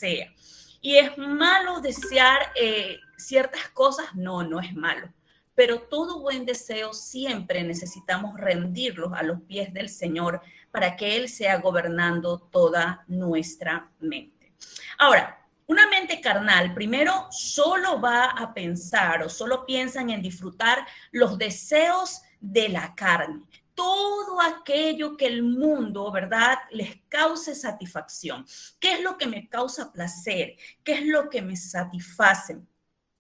sea. ¿Y es malo desear ciertas cosas? No, no es malo. Pero todo buen deseo siempre necesitamos rendirlos a los pies del Señor para que Él sea gobernando toda nuestra mente. Ahora, una mente carnal, primero, solo va a pensar o solo piensan en disfrutar los deseos de la carne. Todo aquello que el mundo, ¿verdad?, les cause satisfacción. ¿Qué es lo que me causa placer? ¿Qué es lo que me satisface?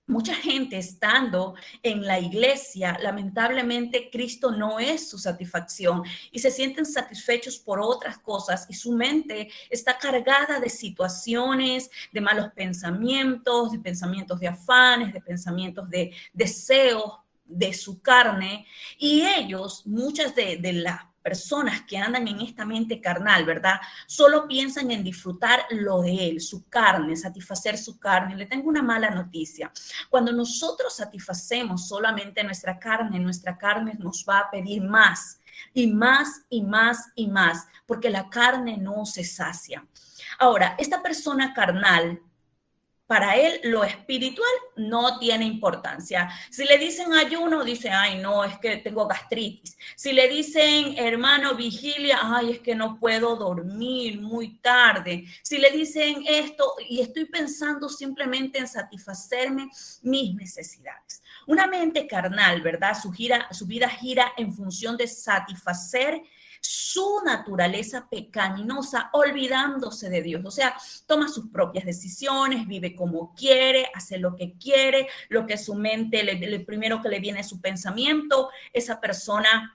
Mucha gente estando en la iglesia, lamentablemente Cristo no es su satisfacción y se sienten satisfechos por otras cosas y su mente está cargada de situaciones, de malos pensamientos, de afanes, de pensamientos de deseos de su carne y ellos, muchas de las personas que andan en esta mente carnal, ¿verdad? Solo piensan en disfrutar lo de él, su carne, satisfacer su carne. Le tengo una mala noticia. Cuando nosotros satisfacemos solamente nuestra carne nos va a pedir más y más y más y más, porque la carne no se sacia. Ahora, esta persona carnal, para él lo espiritual no tiene importancia. Si le dicen ayuno, dice, ay, no, es que tengo gastritis. Si le dicen, hermano, vigilia, ay, es que no puedo dormir muy tarde. Si le dicen esto, y estoy pensando simplemente en satisfacerme mis necesidades. Una mente carnal, ¿verdad? Su vida gira en función de satisfacer su naturaleza pecaminosa, olvidándose de Dios. O sea, toma sus propias decisiones, vive como quiere, hace lo que su mente, primero que le viene a su pensamiento, esa persona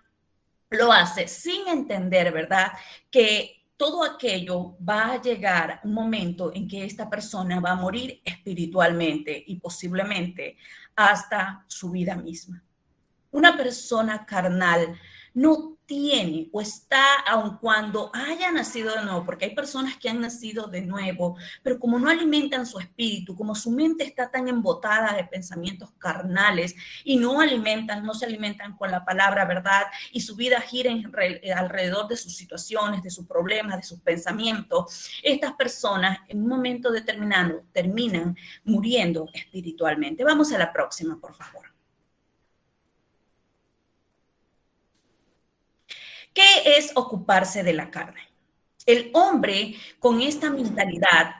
lo hace sin entender, ¿verdad?, que todo aquello va a llegar un momento en que esta persona va a morir espiritualmente y posiblemente hasta su vida misma. Una persona carnal no tiene o está, aun cuando haya nacido de nuevo, porque hay personas que han nacido de nuevo, pero como no alimentan su espíritu, como su mente está tan embotada de pensamientos carnales y no se alimentan con la palabra, ¿verdad? Y su vida gira alrededor de sus situaciones, de sus problemas, de sus pensamientos. Estas personas en un momento determinado terminan muriendo espiritualmente. Vamos a la próxima, por favor. ¿Qué es ocuparse de la carne? El hombre con esta mentalidad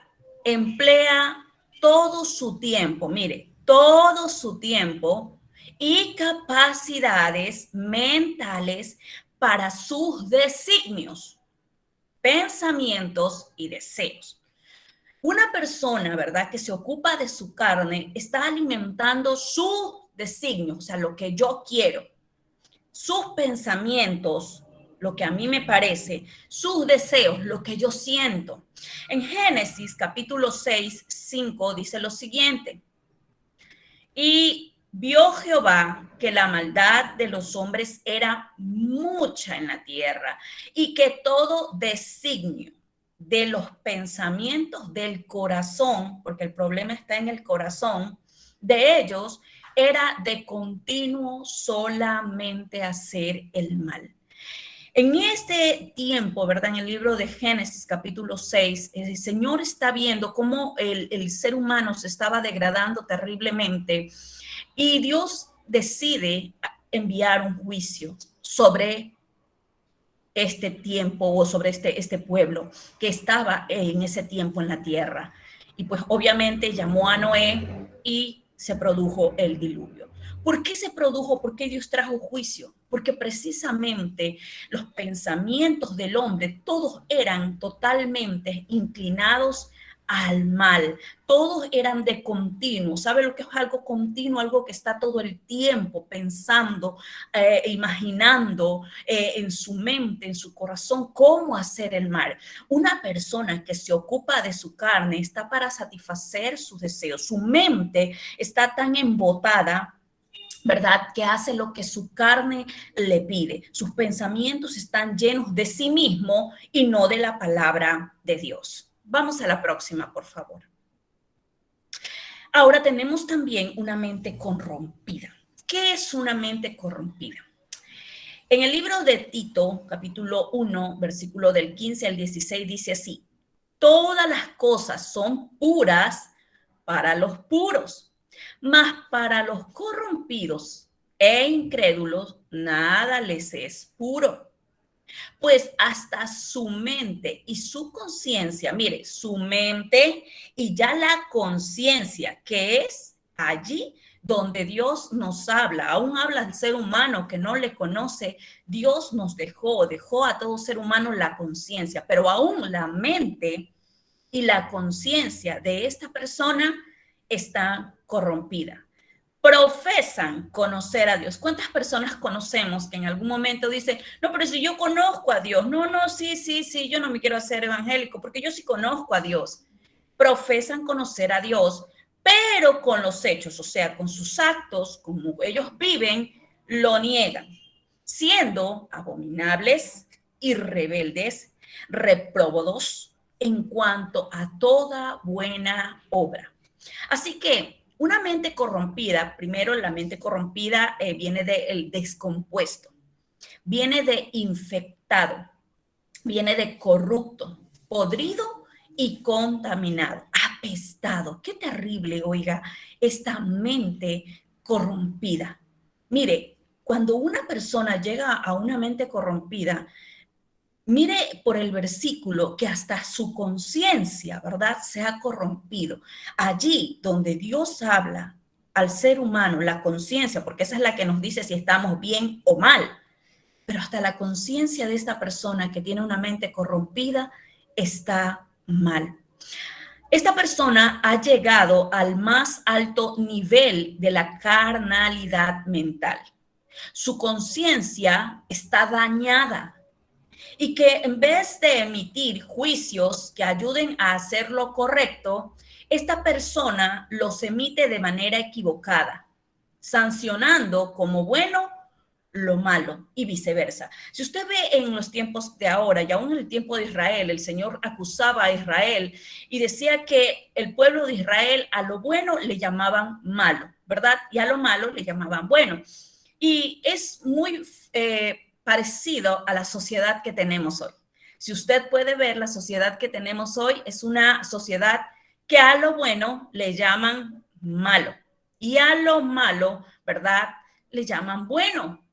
emplea todo su tiempo, mire, todo su tiempo y capacidades mentales para sus designios, pensamientos y deseos. Una persona, ¿verdad?, que se ocupa de su carne está alimentando su designio, o sea, lo que yo quiero, sus pensamientos, lo que a mí me parece, sus deseos, lo que yo siento. En Génesis capítulo 6, 5 dice lo siguiente: y vio Jehová que la maldad de los hombres era mucha en la tierra y que todo designio de los pensamientos del corazón, porque el problema está en el corazón de ellos, era de continuo solamente hacer el mal. En este tiempo, ¿verdad? En el libro de Génesis, capítulo 6, el Señor está viendo cómo el ser humano se estaba degradando terriblemente y Dios decide enviar un juicio sobre este tiempo o sobre este pueblo que estaba en ese tiempo en la tierra. Y pues obviamente llamó a Noé y se produjo el diluvio. ¿Por qué se produjo? ¿Por qué Dios trajo juicio? Porque precisamente los pensamientos del hombre, todos eran totalmente inclinados al mal. Todos eran de continuo. ¿Sabe lo que es algo continuo? Algo que está todo el tiempo pensando, imaginando en su mente, en su corazón, cómo hacer el mal. Una persona que se ocupa de su carne está para satisfacer sus deseos. Su mente está tan embotada, ¿verdad?, que hace lo que su carne le pide. Sus pensamientos están llenos de sí mismo y no de la palabra de Dios. Vamos a la próxima, por favor. Ahora tenemos también una mente corrompida. ¿Qué es una mente corrompida? En el libro de Tito, capítulo 1, versículo del 15 al 16, dice así: todas las cosas son puras para los puros, mas para los corrompidos e incrédulos nada les es puro. Pues hasta su mente y su conciencia, mire, su mente y ya la conciencia, que es allí donde Dios nos habla, aún habla al ser humano que no le conoce, Dios nos dejó a todo ser humano la conciencia, pero aún la mente y la conciencia de esta persona está corrompida. Profesan conocer a Dios. ¿Cuántas personas conocemos que en algún momento dicen, no, pero si yo conozco a Dios? No, no, sí, yo no me quiero hacer evangélico porque yo sí conozco a Dios. Profesan conocer a Dios, pero con los hechos, o sea, con sus actos, como ellos viven, lo niegan, siendo abominables y rebeldes, repróbados en cuanto a toda buena obra. Así que una mente corrompida, primero la mente corrompida viene del descompuesto, viene de infectado, viene de corrupto, podrido y contaminado, apestado. Qué terrible, oiga, esta mente corrompida. Mire, cuando una persona llega a una mente corrompida, mire por el versículo que hasta su conciencia, ¿verdad?, se ha corrompido. Allí donde Dios habla al ser humano, la conciencia, porque esa es la que nos dice si estamos bien o mal, pero hasta la conciencia de esta persona que tiene una mente corrompida está mal. Esta persona ha llegado al más alto nivel de la carnalidad mental. Su conciencia está dañada y que en vez de emitir juicios que ayuden a hacer lo correcto, esta persona los emite de manera equivocada, sancionando como bueno lo malo y viceversa. Si usted ve en los tiempos de ahora y aún en el tiempo de Israel, el Señor acusaba a Israel y decía que el pueblo de Israel a lo bueno le llamaban malo, ¿verdad? Y a lo malo le llamaban bueno. Y es muy parecido a la sociedad que tenemos hoy. Si usted puede ver, la sociedad que tenemos hoy es una sociedad que a lo bueno le llaman malo y a lo malo, ¿verdad?, le llaman bueno.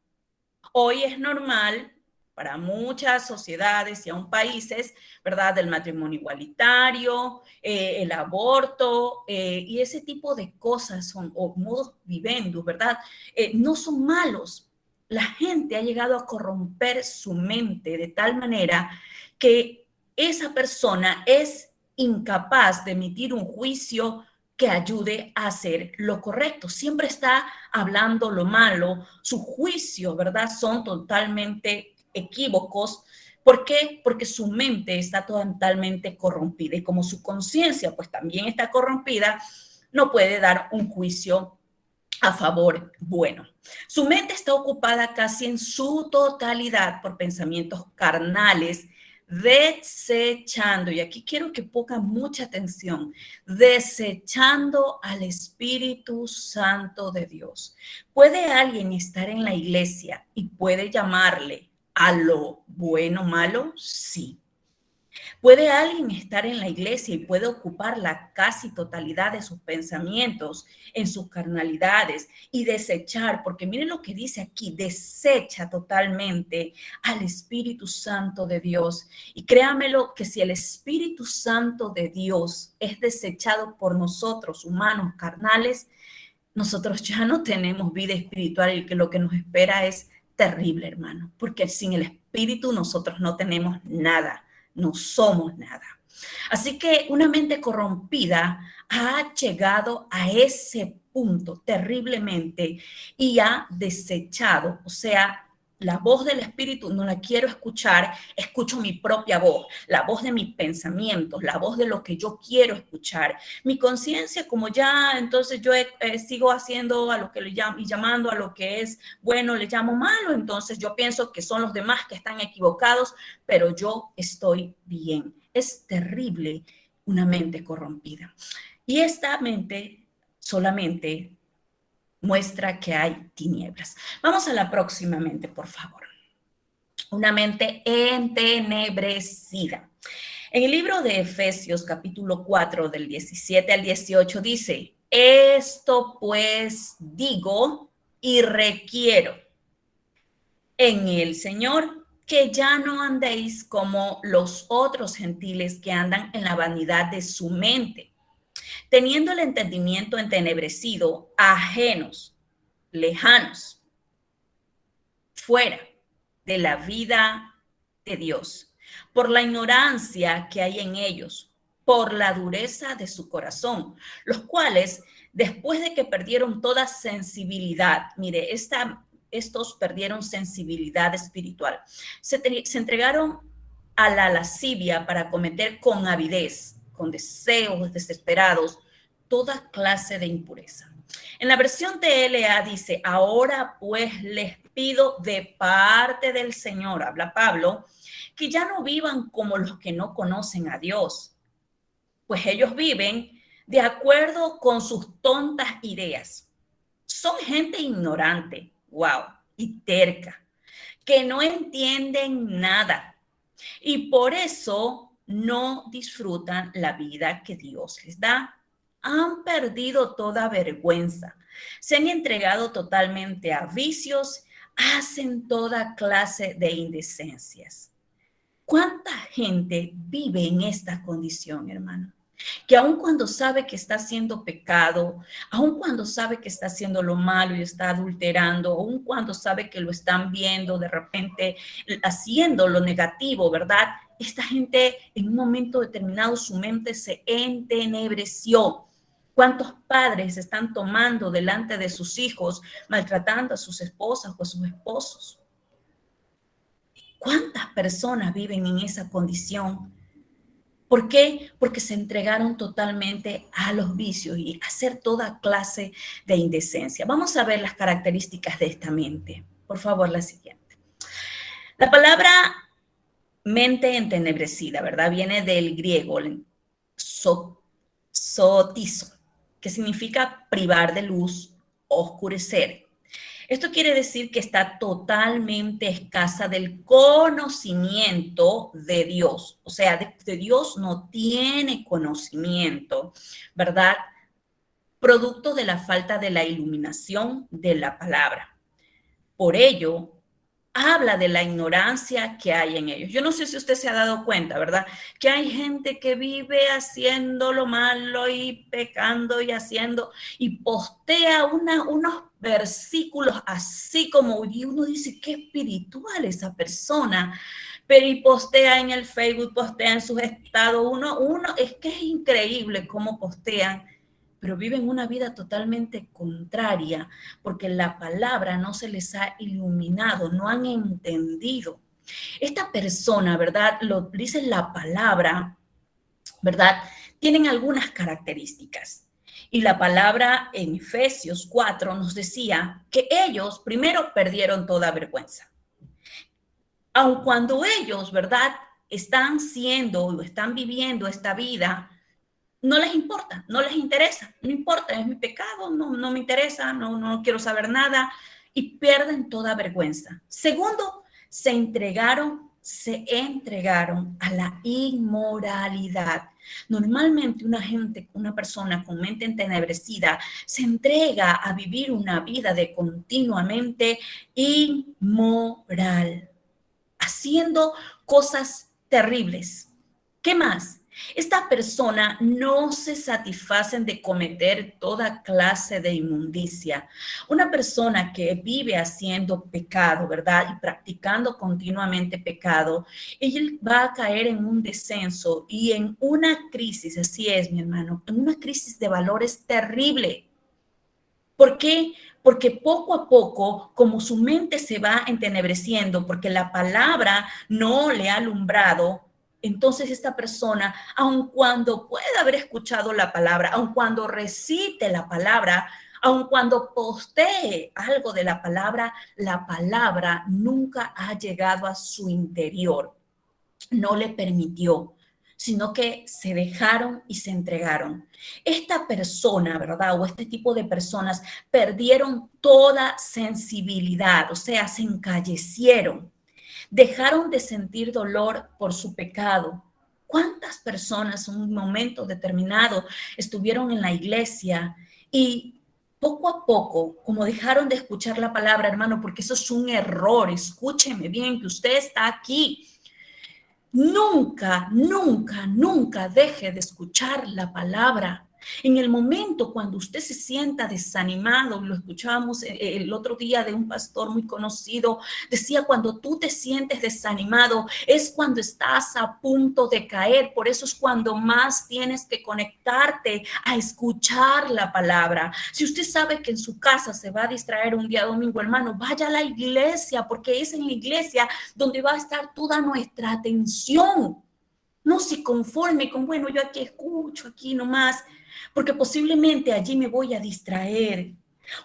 Hoy es normal para muchas sociedades y aún países, ¿verdad?, del matrimonio igualitario, el aborto y ese tipo de cosas son, o modos vivendus, ¿verdad? No son malos. La gente ha llegado a corromper su mente de tal manera que esa persona es incapaz de emitir un juicio que ayude a hacer lo correcto. Siempre está hablando lo malo, sus juicios, ¿verdad?, son totalmente equívocos. ¿Por qué? Porque su mente está totalmente corrompida y como su conciencia pues también está corrompida, no puede dar un juicio a favor bueno. Su mente está ocupada casi en su totalidad por pensamientos carnales, desechando, y aquí quiero que pongan mucha atención, desechando al Espíritu Santo de Dios. ¿Puede alguien estar en la iglesia y puede llamarle a lo bueno malo? Sí. ¿Puede alguien estar en la iglesia y puede ocupar la casi totalidad de sus pensamientos en sus carnalidades y desechar? Porque miren lo que dice aquí, desecha totalmente al Espíritu Santo de Dios. Y créamelo que si el Espíritu Santo de Dios es desechado por nosotros, humanos, carnales, nosotros ya no tenemos vida espiritual y que lo que nos espera es terrible, hermano, porque sin el Espíritu nosotros no tenemos nada. No somos nada. Así que una mente corrompida ha llegado a ese punto terriblemente y ha desechado, o sea, la voz del Espíritu no la quiero escuchar, escucho mi propia voz, la voz de mis pensamientos, la voz de lo que yo quiero escuchar. Mi conciencia, como ya, entonces yo sigo haciendo a lo que le llamo y llamando a lo que es bueno, le llamo malo, entonces yo pienso que son los demás que están equivocados, pero yo estoy bien. Es terrible una mente corrompida. Y esta mente solamente muestra que hay tinieblas. Vamos a la próxima mente, por favor. Una mente entenebrecida. En el libro de Efesios, capítulo 4, del 17 al 18, dice, esto pues digo y requiero en el Señor, que ya no andéis como los otros gentiles que andan en la vanidad de su mente, teniendo el entendimiento entenebrecido, ajenos, lejanos, fuera de la vida de Dios, por la ignorancia que hay en ellos, por la dureza de su corazón, los cuales, después de que perdieron toda sensibilidad, mire, estos perdieron sensibilidad espiritual, se entregaron a la lascivia para cometer con avidez, con deseos desesperados, toda clase de impureza. En la versión TLA dice, ahora pues les pido de parte del Señor, habla Pablo, que ya no vivan como los que no conocen a Dios, pues ellos viven de acuerdo con sus tontas ideas. Son gente ignorante, wow, y terca, que no entienden nada y por eso no disfrutan la vida que Dios les da. Han perdido toda vergüenza, se han entregado totalmente a vicios, hacen toda clase de indecencias. ¿Cuánta gente vive en esta condición, hermano? Que aun cuando sabe que está haciendo pecado, aun cuando sabe que está haciendo lo malo y está adulterando, aun cuando sabe que lo están viendo de repente haciendo lo negativo, ¿verdad? Esta gente en un momento determinado su mente se entenebreció. ¿Cuántos padres están tomando delante de sus hijos, maltratando a sus esposas o a sus esposos? ¿Cuántas personas viven en esa condición? ¿Por qué? Porque se entregaron totalmente a los vicios y a hacer toda clase de indecencia. Vamos a ver las características de esta mente. Por favor, la siguiente. La palabra mente entenebrecida, ¿verdad? Viene del griego, sotizo, que significa privar de luz, oscurecer. Esto quiere decir que está totalmente escasa del conocimiento de Dios. O sea, de Dios no tiene conocimiento, ¿verdad? Producto de la falta de la iluminación de la palabra. Por ello, habla de la ignorancia que hay en ellos. Yo no sé si usted se ha dado cuenta, ¿verdad? Que hay gente que vive haciendo lo malo y pecando y haciendo y postea unos versículos así como, y uno dice, qué espiritual esa persona, pero y postea en el Facebook, postea en sus estados, es que es increíble cómo postean, pero viven una vida totalmente contraria, porque la palabra no se les ha iluminado, no han entendido. Esta persona, ¿verdad? Lo dice la palabra, ¿verdad? Tienen algunas características. Y la palabra en Efesios 4 nos decía que ellos primero perdieron toda vergüenza. Aun cuando ellos, ¿verdad? Están siendo o están viviendo esta vida, no les importa, no les interesa, no importa, es mi pecado, no me interesa, no quiero saber nada y pierden toda vergüenza. Segundo, se entregaron a la inmoralidad. Normalmente una persona con mente entenebrecida se entrega a vivir una vida de continuamente inmoral, haciendo cosas terribles. ¿Qué más? Esta persona no se satisfacen de cometer toda clase de inmundicia. Una persona que vive haciendo pecado, ¿verdad? Y practicando continuamente pecado, ella va a caer en un descenso y en una crisis, así es, mi hermano, en una crisis de valores terrible. ¿Por qué? Porque poco a poco, como su mente se va entenebreciendo, porque la palabra no le ha alumbrado, entonces esta persona, aun cuando pueda haber escuchado la palabra, aun cuando recite la palabra, aun cuando postee algo de la palabra nunca ha llegado a su interior, no le permitió, sino que se dejaron y se entregaron. Esta persona, ¿verdad? O este tipo de personas perdieron toda sensibilidad, o sea, se encallecieron, dejaron de sentir dolor por su pecado. ¿Cuántas personas en un momento determinado estuvieron en la iglesia y poco a poco, como dejaron de escuchar la palabra, hermano, porque eso es un error, escúcheme bien, que usted está aquí. Nunca, nunca, nunca deje de escuchar la palabra. En el momento cuando usted se sienta desanimado, lo escuchábamos el otro día de un pastor muy conocido, decía, cuando tú te sientes desanimado es cuando estás a punto de caer, por eso es cuando más tienes que conectarte a escuchar la palabra. Si usted sabe que en su casa se va a distraer un día domingo, hermano, vaya a la iglesia, porque es en la iglesia donde va a estar toda nuestra atención. No se conforme con, bueno, yo aquí escucho, aquí nomás, porque posiblemente allí me voy a distraer.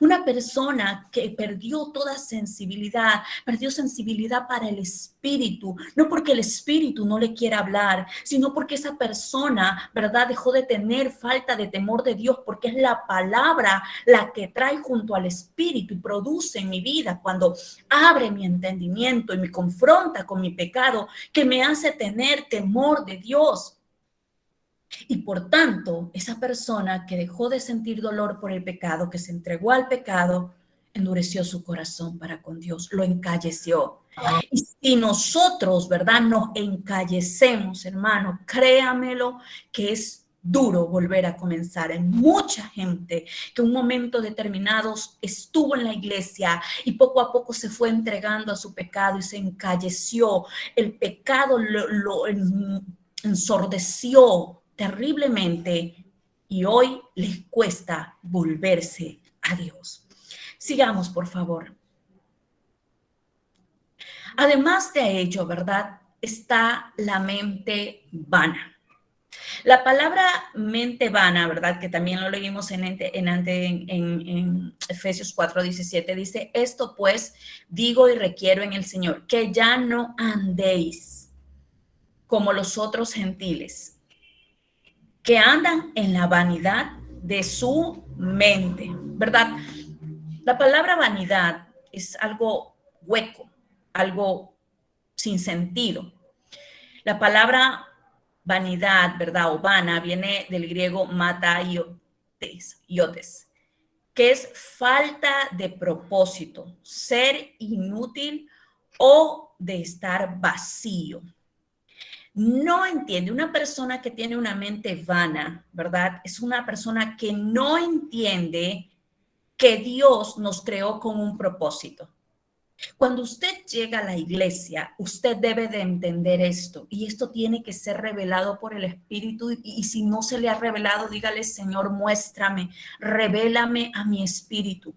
Una persona que perdió toda sensibilidad, perdió sensibilidad para el espíritu, no porque el espíritu no le quiera hablar, sino porque esa persona, ¿verdad?, dejó de tener falta de temor de Dios, porque es la palabra la que trae junto al espíritu y produce en mi vida cuando abre mi entendimiento y me confronta con mi pecado, que me hace tener temor de Dios. Y por tanto, esa persona que dejó de sentir dolor por el pecado, que se entregó al pecado, endureció su corazón para con Dios, lo encalleció. Y si nosotros, ¿verdad?, nos encallecemos, hermano, créamelo que es duro volver a comenzar. Hay mucha gente que en un momento determinado estuvo en la iglesia y poco a poco se fue entregando a su pecado y se encalleció. El pecado lo ensordeció terriblemente y hoy les cuesta volverse a Dios. Sigamos, por favor. Además de ello, ¿verdad?, está la mente vana. La palabra mente vana, ¿verdad?, que también lo leímos en Efesios 4:17, dice, esto pues digo y requiero en el Señor, que ya no andéis como los otros gentiles, que andan en la vanidad de su mente, ¿verdad? La palabra vanidad es algo hueco, algo sin sentido. La palabra vanidad, ¿verdad?, o vana, viene del griego mataiotes, que es falta de propósito, ser inútil o de estar vacío. No entiende, una persona que tiene una mente vana, ¿verdad?, es una persona que no entiende que Dios nos creó con un propósito. Cuando usted llega a la iglesia, usted debe de entender esto, y esto tiene que ser revelado por el Espíritu, y si no se le ha revelado, dígale, Señor, muéstrame, revélame a mi espíritu.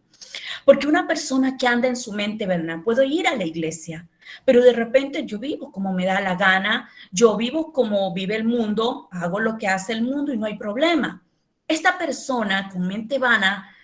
Porque una persona que anda en su mente, ¿verdad?, puedo ir a la iglesia, pero de repente yo vivo como me da la gana, yo vivo como vive el mundo, hago lo que hace el mundo y no hay problema. Esta persona con mente vana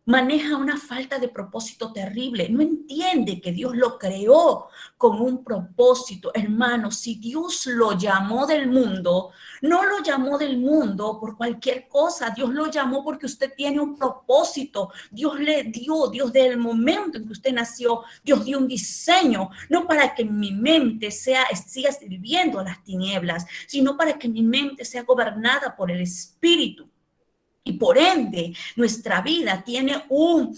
maneja una falta de propósito terrible, no entiende que Dios lo creó con un propósito. Hermano, si Dios lo llamó del mundo, no lo llamó del mundo por cualquier cosa, Dios lo llamó porque usted tiene un propósito, Dios le dio, Dios desde el momento en que usted nació, Dios dio un diseño, no para que mi mente siga sirviendo a las tinieblas, sino para que mi mente sea gobernada por el Espíritu. Y por ende, nuestra vida tiene un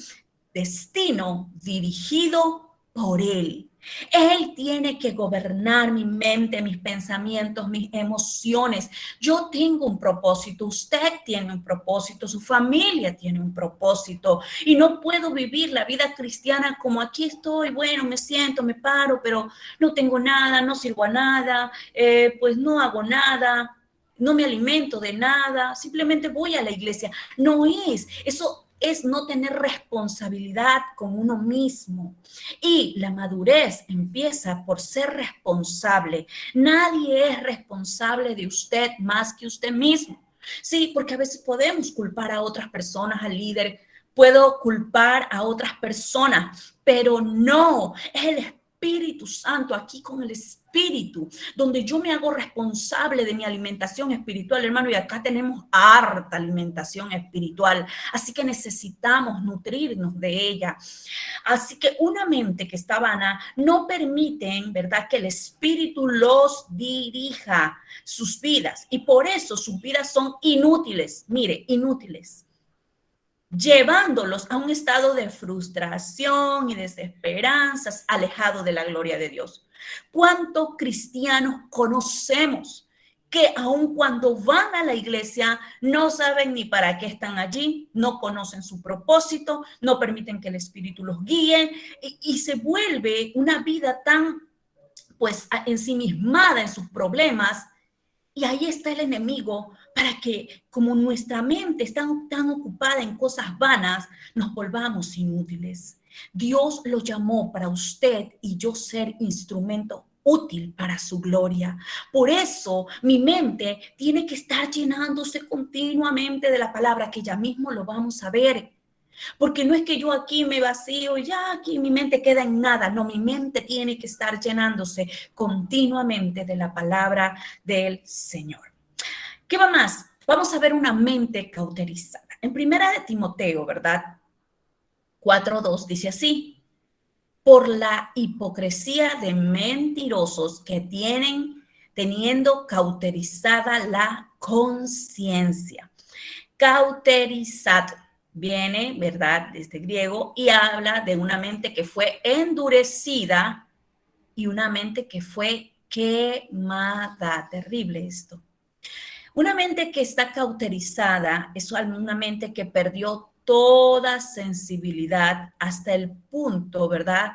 destino dirigido por Él. Él tiene que gobernar mi mente, mis pensamientos, mis emociones. Yo tengo un propósito, usted tiene un propósito, su familia tiene un propósito. Y no puedo vivir la vida cristiana como aquí estoy, bueno, me siento, me paro, pero no tengo nada, no sirvo a nada, pues no hago nada. No me alimento de nada, simplemente voy a la iglesia. No es, eso es no tener responsabilidad con uno mismo. Y la madurez empieza por ser responsable. Nadie es responsable de usted más que usted mismo. Sí, porque a veces podemos culpar a otras personas, al líder, puedo culpar a otras personas, pero no, es el Espíritu Santo, aquí con el Espíritu, donde yo me hago responsable de mi alimentación espiritual, hermano, y acá tenemos harta alimentación espiritual, así que necesitamos nutrirnos de ella. Así que una mente que está vana no permiten, ¿verdad?, que el Espíritu los dirija sus vidas, y por eso sus vidas son inútiles, mire, inútiles, llevándolos a un estado de frustración y desesperanzas, alejado de la gloria de Dios. ¿Cuántos cristianos conocemos que aun cuando van a la iglesia no saben ni para qué están allí, no conocen su propósito, no permiten que el Espíritu los guíe y se vuelve una vida tan pues ensimismada en sus problemas? Y ahí está el enemigo para que, como nuestra mente está tan ocupada en cosas vanas, nos volvamos inútiles. Dios lo llamó para usted y yo ser instrumento útil para su gloria. Por eso mi mente tiene que estar llenándose continuamente de la palabra, que ya mismo lo vamos a ver. Porque no es que yo aquí me vacío y ya aquí mi mente queda en nada. No, mi mente tiene que estar llenándose continuamente de la palabra del Señor. ¿Qué va más? Vamos a ver una mente cauterizada. En primera de Timoteo, ¿verdad? 4:2 dice así: por la hipocresía de mentirosos que teniendo cauterizada la conciencia. Cauterizado viene, ¿verdad?, desde griego, y habla de una mente que fue endurecida y una mente que fue quemada. Terrible esto. Una mente que está cauterizada es una mente que perdió toda sensibilidad hasta el punto, ¿verdad?,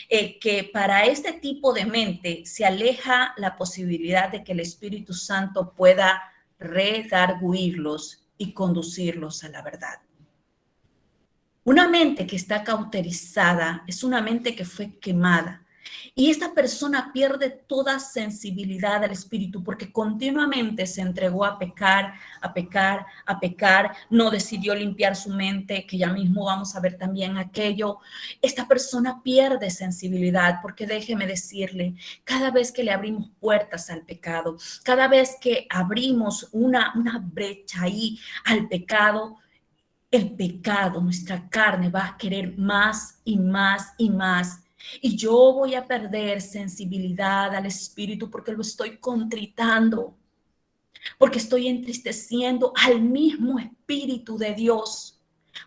que para este tipo de mente se aleja la posibilidad de que el Espíritu Santo pueda redarguirlos y conducirlos a la verdad. Una mente que está cauterizada es una mente que fue quemada. Y esta persona pierde toda sensibilidad al Espíritu porque continuamente se entregó a pecar, a pecar, a pecar. No decidió limpiar su mente, que ya mismo vamos a ver también aquello. Esta persona pierde sensibilidad porque déjeme decirle, cada vez que le abrimos puertas al pecado, cada vez que abrimos una brecha ahí al pecado, el pecado, nuestra carne va a querer más y más y más. Y yo voy a perder sensibilidad al Espíritu porque lo estoy contritando, porque estoy entristeciendo al mismo Espíritu de Dios,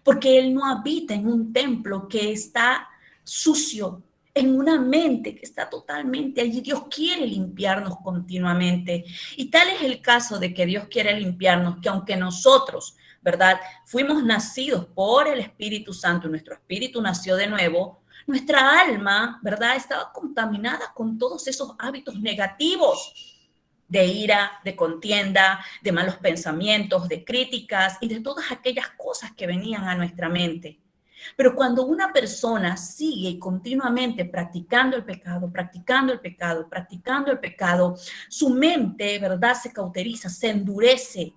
porque Él no habita en un templo que está sucio, en una mente que está totalmente allí. Dios quiere limpiarnos continuamente. Y tal es el caso de que Dios quiere limpiarnos, que aunque nosotros, ¿verdad?, fuimos nacidos por el Espíritu Santo, nuestro espíritu nació de nuevo, nuestra alma, ¿verdad?, estaba contaminada con todos esos hábitos negativos de ira, de contienda, de malos pensamientos, de críticas y de todas aquellas cosas que venían a nuestra mente. Pero cuando una persona sigue continuamente practicando el pecado, practicando el pecado, practicando el pecado, su mente, ¿verdad?, se cauteriza, se endurece.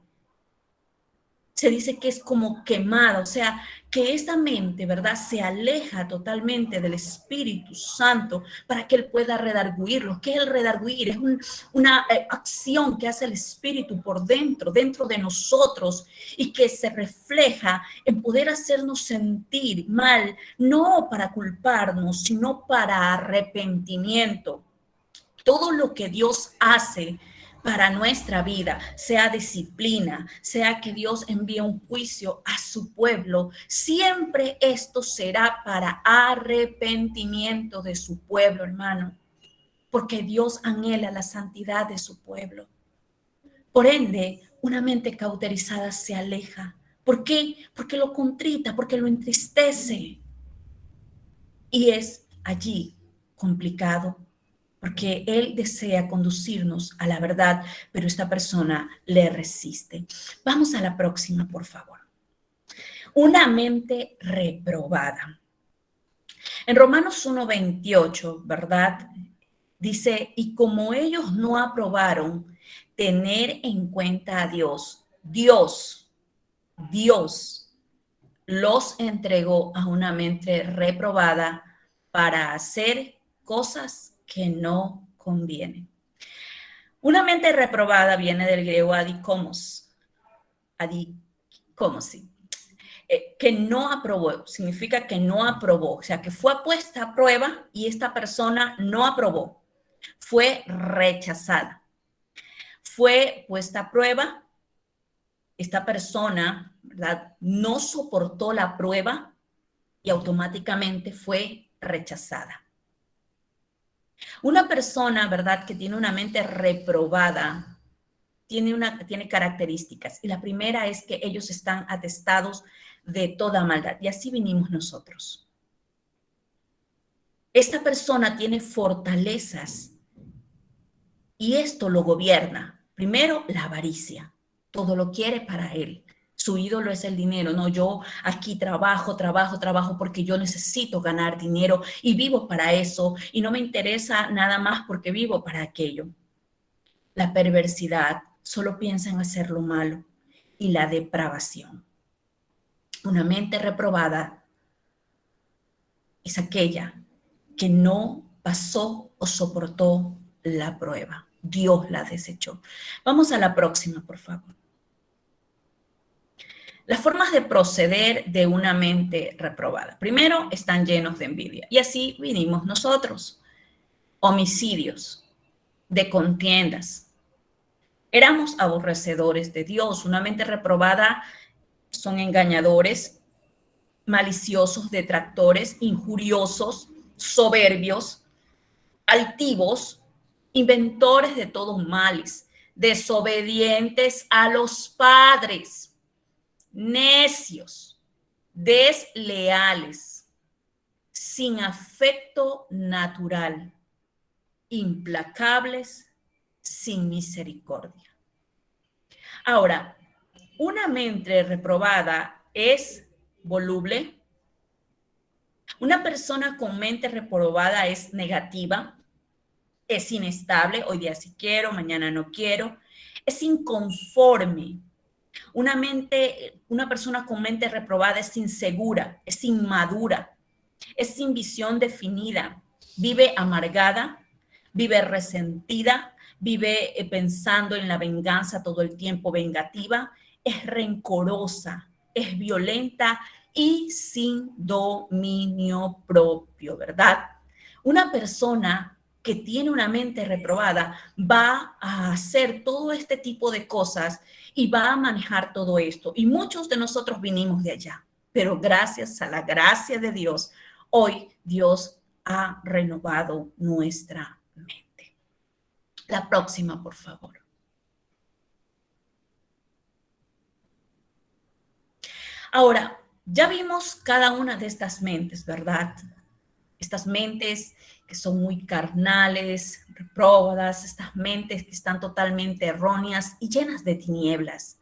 Se dice que es como quemada, o sea, que esta mente, ¿verdad?, se aleja totalmente del Espíritu Santo para que Él pueda redarguirlo. ¿Qué es el redarguir? Es una acción que hace el Espíritu por dentro de nosotros y que se refleja en poder hacernos sentir mal, no para culparnos, sino para arrepentimiento. Todo lo que Dios hace para nuestra vida, sea disciplina, sea que Dios envíe un juicio a su pueblo, siempre esto será para arrepentimiento de su pueblo, hermano, porque Dios anhela la santidad de su pueblo. Por ende, una mente cauterizada se aleja. ¿Por qué? Porque lo contrita, porque lo entristece. Y es allí complicado, porque Él desea conducirnos a la verdad, pero esta persona le resiste. Vamos a la próxima, por favor. Una mente reprobada. En Romanos 1:28, ¿verdad?, dice: y como ellos no aprobaron tener en cuenta a Dios, Dios los entregó a una mente reprobada para hacer cosas que no convienen. Una mente reprobada viene del griego adikomos, sí, que no aprobó, significa que no aprobó, o sea, que fue puesta a prueba y esta persona no aprobó, fue rechazada. Fue puesta a prueba, esta persona, ¿verdad?, no soportó la prueba y automáticamente fue rechazada. Una persona, ¿verdad?, que tiene una mente reprobada, tiene características. Y la primera es que ellos están atestados de toda maldad. Y así vinimos nosotros. Esta persona tiene fortalezas y esto lo gobierna. Primero, la avaricia. Todo lo quiere para él. Su ídolo es el dinero. No, yo aquí trabajo porque yo necesito ganar dinero y vivo para eso y no me interesa nada más porque vivo para aquello. La perversidad, solo piensa en hacer lo malo, y la depravación. Una mente reprobada es aquella que no pasó o soportó la prueba. Dios la desechó. Vamos a la próxima, por favor. Las formas de proceder de una mente reprobada. Primero, están llenos de envidia. Y así vinimos nosotros. Homicidios, de contiendas. Éramos aborrecedores de Dios. Una mente reprobada son engañadores, maliciosos, detractores, injuriosos, soberbios, altivos, inventores de todos males, desobedientes a los padres, necios, desleales, sin afecto natural, implacables, sin misericordia. Ahora, una mente reprobada es voluble. Una persona con mente reprobada es negativa, es inestable, hoy día sí quiero, mañana no quiero, es inconforme. Una persona con mente reprobada es insegura, es inmadura, es sin visión definida, vive amargada, vive resentida, vive pensando en la venganza todo el tiempo, vengativa, es rencorosa, es violenta y sin dominio propio, ¿verdad? Una persona que tiene una mente reprobada va a hacer todo este tipo de cosas y va a manejar todo esto. Y muchos de nosotros vinimos de allá, pero gracias a la gracia de Dios, hoy Dios ha renovado nuestra mente. La próxima, por favor. Ahora, ya vimos cada una de estas mentes, ¿verdad? Estas mentes que son muy carnales, retrógradas, estas mentes que están totalmente erróneas y llenas de tinieblas.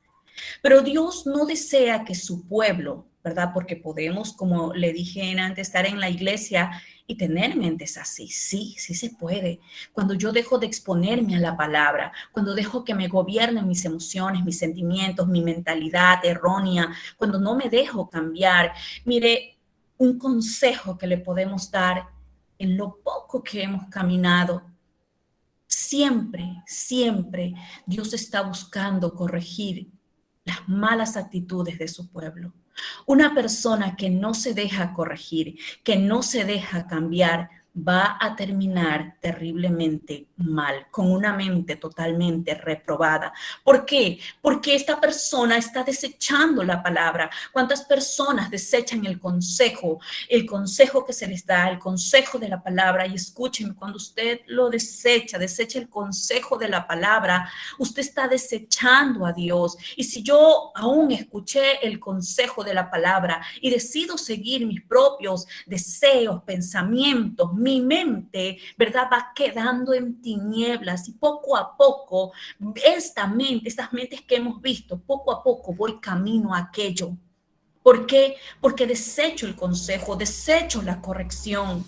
Pero Dios no desea que su pueblo, ¿verdad? Porque podemos, como le dije antes, estar en la iglesia y tener mentes así. Sí, sí se puede. Cuando yo dejo de exponerme a la palabra, cuando dejo que me gobiernen mis emociones, mis sentimientos, mi mentalidad errónea, cuando no me dejo cambiar. Mire, un consejo que le podemos dar en lo poco que hemos caminado. Siempre, siempre Dios está buscando corregir las malas actitudes de su pueblo. Una persona que no se deja corregir, que no se deja cambiar, va a terminar terriblemente mal, con una mente totalmente reprobada. ¿Por qué? Porque esta persona está desechando la palabra. ¿Cuántas personas desechan el consejo que se les da, el consejo de la palabra? Y escúchenme, cuando usted lo desecha el consejo de la palabra, usted está desechando a Dios. Y si yo aún escuché el consejo de la palabra y decido seguir mis propios deseos, pensamientos, mi mente, ¿verdad?, va quedando en tinieblas y poco a poco estas mentes que hemos visto, poco a poco voy camino a aquello. ¿Por qué? Porque desecho el consejo, desecho la corrección.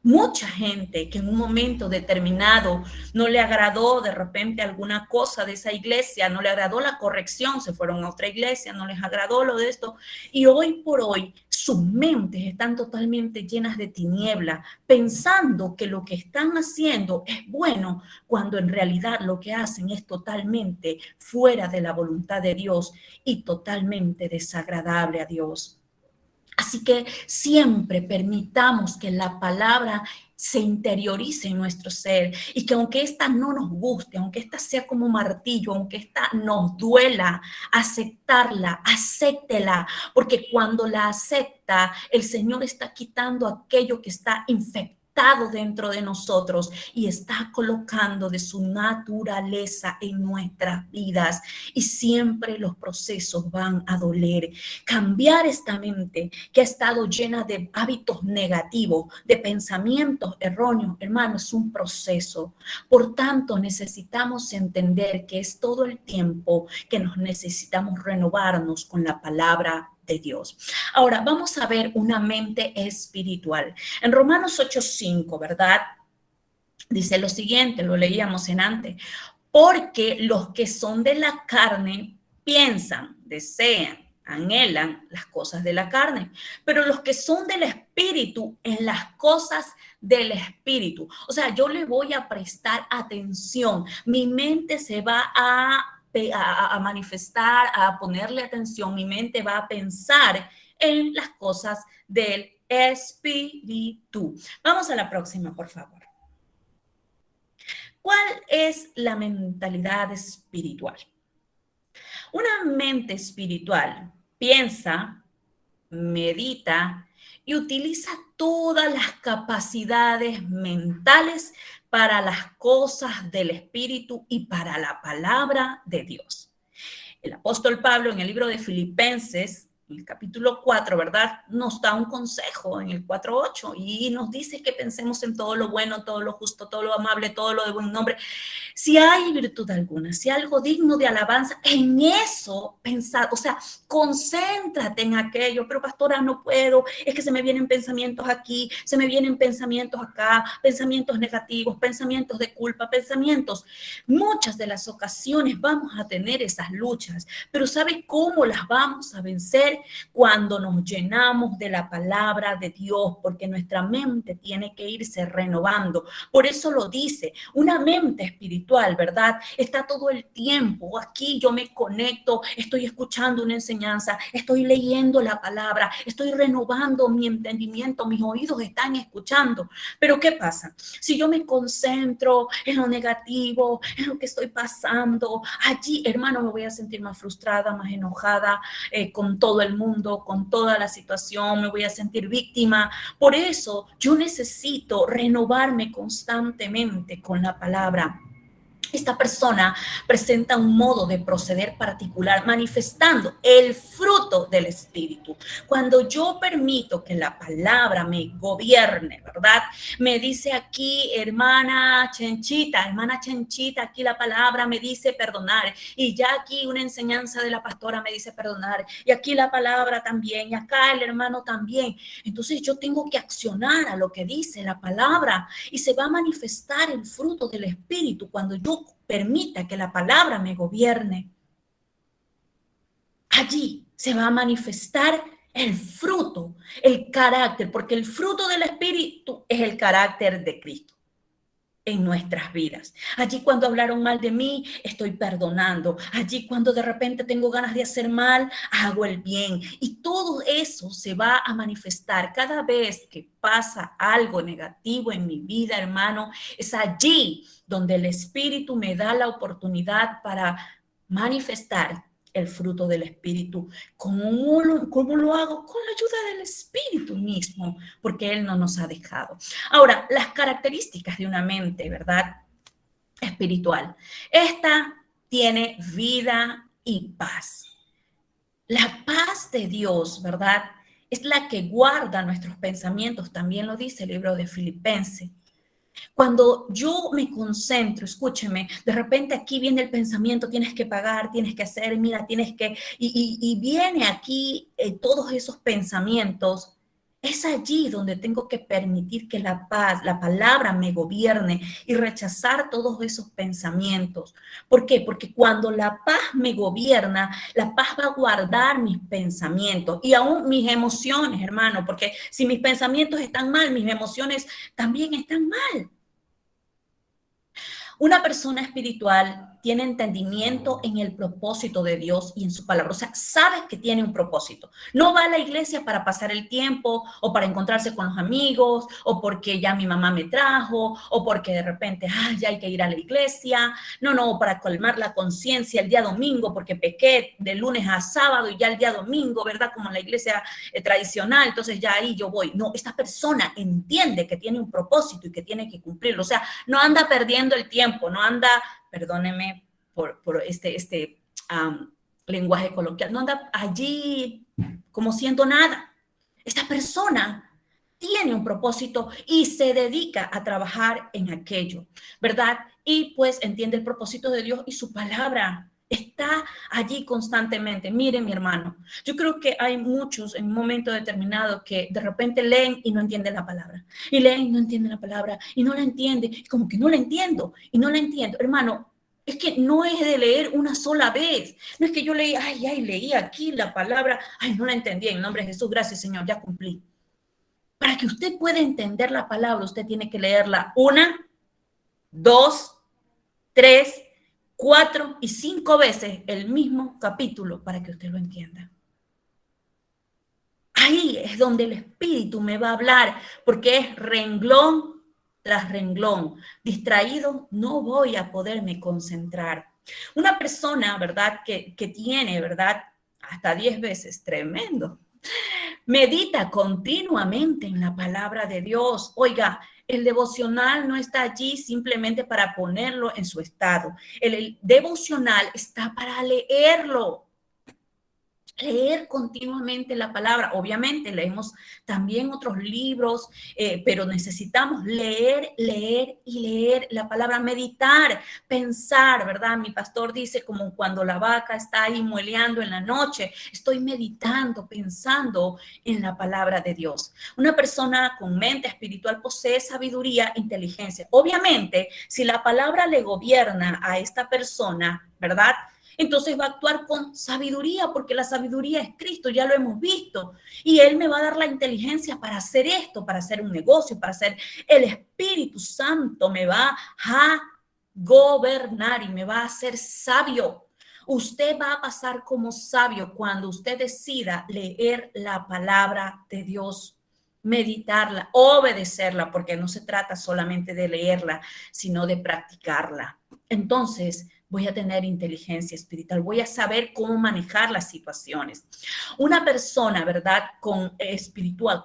Mucha gente que en un momento determinado no le agradó de repente alguna cosa de esa iglesia, no le agradó la corrección, se fueron a otra iglesia, no les agradó lo de esto, y hoy por hoy sus mentes están totalmente llenas de tiniebla, pensando que lo que están haciendo es bueno, cuando en realidad lo que hacen es totalmente fuera de la voluntad de Dios y totalmente desagradable a Dios. Así que siempre permitamos que la palabra se interiorice en nuestro ser y que aunque esta no nos guste, aunque esta sea como martillo, aunque esta nos duela, aceptarla, acéptela, porque cuando la acepta, el Señor está quitando aquello que está infectado dentro de nosotros y está colocando de su naturaleza en nuestras vidas y siempre los procesos van a doler. Cambiar esta mente que ha estado llena de hábitos negativos, de pensamientos erróneos, hermano, es un proceso. Por tanto, necesitamos entender que es todo el tiempo que nos necesitamos renovarnos con la palabra de Dios. Ahora, vamos a ver una mente espiritual. En Romanos 8:5, ¿verdad? Dice lo siguiente, lo leíamos en antes, porque los que son de la carne piensan, desean, anhelan las cosas de la carne, pero los que son del espíritu en las cosas del espíritu. O sea, yo le voy a prestar atención, mi mente se va a manifestar, a ponerle atención, mi mente va a pensar en las cosas del espíritu. Vamos a la próxima, por favor. ¿Cuál es la mentalidad espiritual? Una mente espiritual piensa, medita y utiliza todas las capacidades mentales para las cosas del espíritu y para la palabra de Dios. El apóstol Pablo en el libro de Filipenses, en el capítulo 4, ¿verdad? Nos da un consejo en el 4:8 y nos dice que pensemos en todo lo bueno, todo lo justo, todo lo amable, todo lo de buen nombre. Si hay virtud alguna, si hay algo digno de alabanza, en eso pensar, o sea, concéntrate en aquello, pero pastora, no puedo, es que se me vienen pensamientos aquí, se me vienen pensamientos acá, pensamientos negativos, pensamientos de culpa, pensamientos. Muchas de las ocasiones vamos a tener esas luchas, pero ¿sabe cómo las vamos a vencer? Cuando nos llenamos de la palabra de Dios, porque nuestra mente tiene que irse renovando. Por eso lo dice, una mente espiritual, ¿verdad? Está todo el tiempo aquí, yo me conecto, estoy escuchando una enseñanza, estoy leyendo la palabra, estoy renovando mi entendimiento, mis oídos están escuchando. Pero ¿qué pasa? Si yo me concentro en lo negativo, en lo que estoy pasando, allí, hermano, me voy a sentir más frustrada, más enojada con todo el mundo, con toda la situación, me voy a sentir víctima. Por eso yo necesito renovarme constantemente con la palabra. Esta persona presenta un modo de proceder particular, manifestando el fruto del Espíritu. Cuando yo permito que la palabra me gobierne, ¿verdad? Me dice aquí, hermana Chenchita, aquí la palabra me dice perdonar. Y ya aquí una enseñanza de la pastora me dice perdonar. Y aquí la palabra también, y acá el hermano también. Entonces yo tengo que accionar a lo que dice la palabra y se va a manifestar el fruto del Espíritu cuando yo permita que la palabra me gobierne. Allí se va a manifestar el fruto, el carácter, porque el fruto del Espíritu es el carácter de Cristo en nuestras vidas. Allí cuando hablaron mal de mí, estoy perdonando. Allí cuando de repente tengo ganas de hacer mal, hago el bien. Y todo eso se va a manifestar cada vez que pasa algo negativo en mi vida, hermano. Es allí donde el Espíritu me da la oportunidad para manifestar el fruto del Espíritu. ¿Cómo lo hago? Con la ayuda del Espíritu mismo, porque Él no nos ha dejado. Ahora, las características de una mente, ¿verdad? Espiritual. Esta tiene vida y paz. La paz de Dios, ¿verdad? Es la que guarda nuestros pensamientos, también lo dice el libro de Filipenses. Cuando yo me concentro, escúcheme, de repente aquí viene el pensamiento, tienes que pagar, tienes que hacer, mira, tienes que, y viene aquí todos esos pensamientos. Es allí donde tengo que permitir que la paz, la palabra me gobierne y rechazar todos esos pensamientos. ¿Por qué? Porque cuando la paz me gobierna, la paz va a guardar mis pensamientos y aún mis emociones, hermano, porque si mis pensamientos están mal, mis emociones también están mal. Una persona espiritual tiene entendimiento en el propósito de Dios y en su palabra. O sea, sabe que tiene un propósito. No va a la iglesia para pasar el tiempo o para encontrarse con los amigos o porque ya mi mamá me trajo o porque de repente ya hay que ir a la iglesia. No, para calmar la conciencia el día domingo porque pequé de lunes a sábado y ya el día domingo, ¿verdad? Como en la iglesia tradicional, entonces ya ahí yo voy. No, esta persona entiende que tiene un propósito y que tiene que cumplirlo. O sea, no anda perdiendo el tiempo, no anda, perdóneme por este lenguaje coloquial, no anda allí como siendo nada. Esta persona tiene un propósito y se dedica a trabajar en aquello, ¿verdad? Y pues entiende el propósito de Dios y su palabra está allí constantemente. Mire, mi hermano, yo creo que hay muchos en un momento determinado que de repente leen y no entienden la palabra. Y leen y no entienden la palabra y no la entienden. Como que no la entiendo y no la entiendo. Hermano, es que no es de leer una sola vez. No es que yo leí, leí aquí la palabra, no la entendí. En nombre de Jesús, gracias, Señor, ya cumplí. Para que usted pueda entender la palabra, usted tiene que leerla 1, 2, 3, 4 y 5 veces el mismo capítulo para que usted lo entienda. Ahí es donde el Espíritu me va a hablar, porque es renglón tras renglón. Distraído, no voy a poderme concentrar. Una persona, ¿verdad? Que tiene, ¿verdad? Hasta 10 veces, tremendo. Medita continuamente en la palabra de Dios. Oiga, el devocional no está allí simplemente para ponerlo en su estado. El devocional está para leerlo. Leer continuamente la palabra. Obviamente leemos también otros libros, pero necesitamos leer y leer la palabra, meditar, pensar, ¿verdad? Mi pastor dice como cuando la vaca está ahí mueleando en la noche, estoy meditando, pensando en la palabra de Dios. Una persona con mente espiritual posee sabiduría, inteligencia. Obviamente, si la palabra le gobierna a esta persona, ¿verdad? Entonces va a actuar con sabiduría, porque la sabiduría es Cristo, ya lo hemos visto. Y Él me va a dar la inteligencia para hacer esto, para hacer un negocio, para hacer el Espíritu Santo, me va a gobernar y me va a hacer sabio. Usted va a pasar como sabio cuando usted decida leer la palabra de Dios, meditarla, obedecerla, porque no se trata solamente de leerla, sino de practicarla. Entonces, voy a tener inteligencia espiritual, voy a saber cómo manejar las situaciones. Una persona, ¿verdad?, con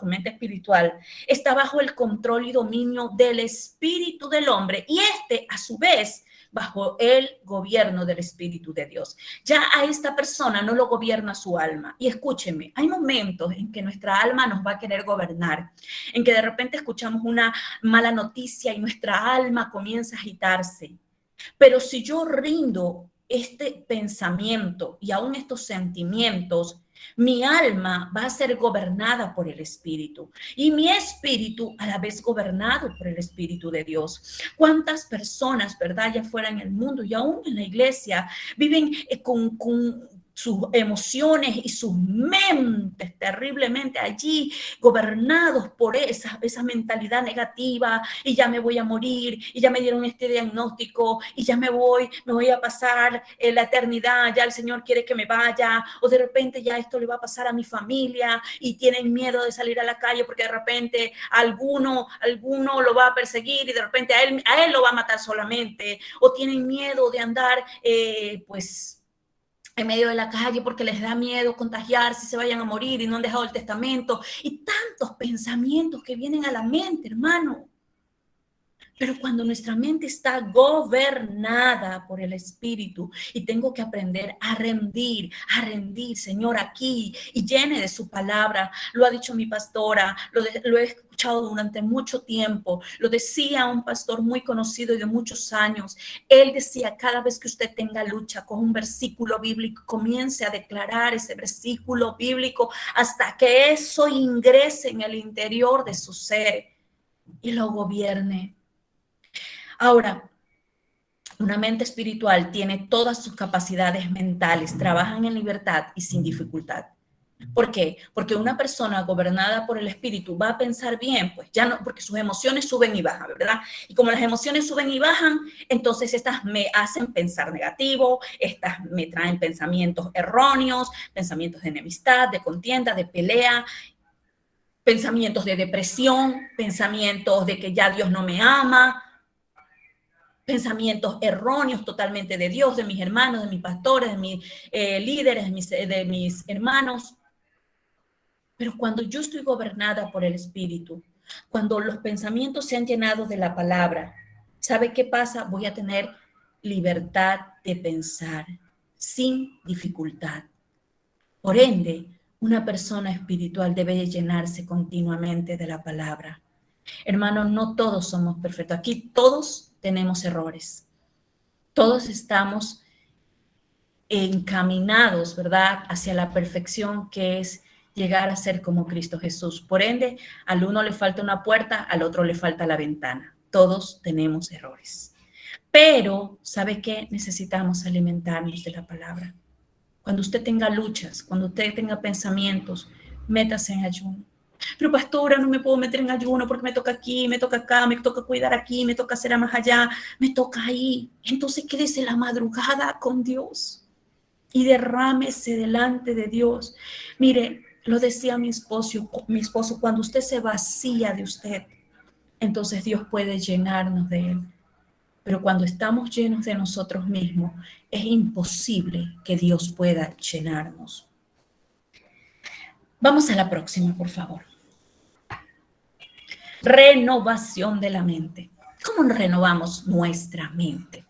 mente espiritual, está bajo el control y dominio del espíritu del hombre y a su vez, bajo el gobierno del Espíritu de Dios. Ya a esta persona no lo gobierna su alma. Y escúcheme, hay momentos en que nuestra alma nos va a querer gobernar, en que de repente escuchamos una mala noticia y nuestra alma comienza a agitarse. Pero si yo rindo este pensamiento y aún estos sentimientos, mi alma va a ser gobernada por el Espíritu y mi espíritu a la vez gobernado por el Espíritu de Dios. ¿Cuántas personas, verdad, allá afuera en el mundo y aún en la iglesia viven con sus emociones y sus mentes terriblemente allí gobernados por esa mentalidad negativa y ya me voy a morir y ya me dieron este diagnóstico y ya me voy a pasar la eternidad, ya el Señor quiere que me vaya o de repente ya esto le va a pasar a mi familia y tienen miedo de salir a la calle porque de repente alguno lo va a perseguir y de repente a él lo va a matar solamente o tienen miedo de andar pues en medio de la calle porque les da miedo contagiarse, se vayan a morir y no han dejado el testamento y tantos pensamientos que vienen a la mente, hermano. Pero cuando nuestra mente está gobernada por el Espíritu y tengo que aprender a rendir, Señor, aquí y llene de su palabra. Lo ha dicho mi pastora, lo he escuchado durante mucho tiempo. Lo decía un pastor muy conocido y de muchos años. Él decía, cada vez que usted tenga lucha con un versículo bíblico, comience a declarar ese versículo bíblico hasta que eso ingrese en el interior de su ser y lo gobierne. Ahora, una mente espiritual tiene todas sus capacidades mentales, trabajan en libertad y sin dificultad. ¿Por qué? Porque una persona gobernada por el espíritu va a pensar bien, pues ya no, porque sus emociones suben y bajan, ¿verdad? Y como las emociones suben y bajan, entonces estas me hacen pensar negativo, estas me traen pensamientos erróneos, pensamientos de enemistad, de contienda, de pelea, pensamientos de depresión, pensamientos de que ya Dios no me ama, pensamientos erróneos totalmente de Dios, de mis hermanos, de mis pastores, de mis líderes, de mis hermanos. Pero cuando yo estoy gobernada por el Espíritu, cuando los pensamientos se han llenado de la palabra, ¿sabe qué pasa? Voy a tener libertad de pensar sin dificultad. Por ende, una persona espiritual debe llenarse continuamente de la palabra. Hermanos, no todos somos perfectos. Aquí todos tenemos errores. Todos estamos encaminados, ¿verdad?, hacia la perfección, que es llegar a ser como Cristo Jesús. Por ende, al uno le falta una puerta, al otro le falta la ventana. Todos tenemos errores. Pero, ¿sabe qué? Necesitamos alimentarnos de la palabra. Cuando usted tenga luchas, cuando usted tenga pensamientos, métase en ayuno. Pero pastora, no me puedo meter en ayuno porque me toca aquí, me toca acá, me toca cuidar aquí, me toca hacer a más allá, me toca ahí. Entonces quédese la madrugada con Dios y derrámese delante de Dios. Mire, lo decía mi esposo, cuando usted se vacía de usted, entonces Dios puede llenarnos de Él. Pero cuando estamos llenos de nosotros mismos, es imposible que Dios pueda llenarnos. Vamos a la próxima, por favor. Renovación de la mente. ¿Cómo renovamos nuestra mente?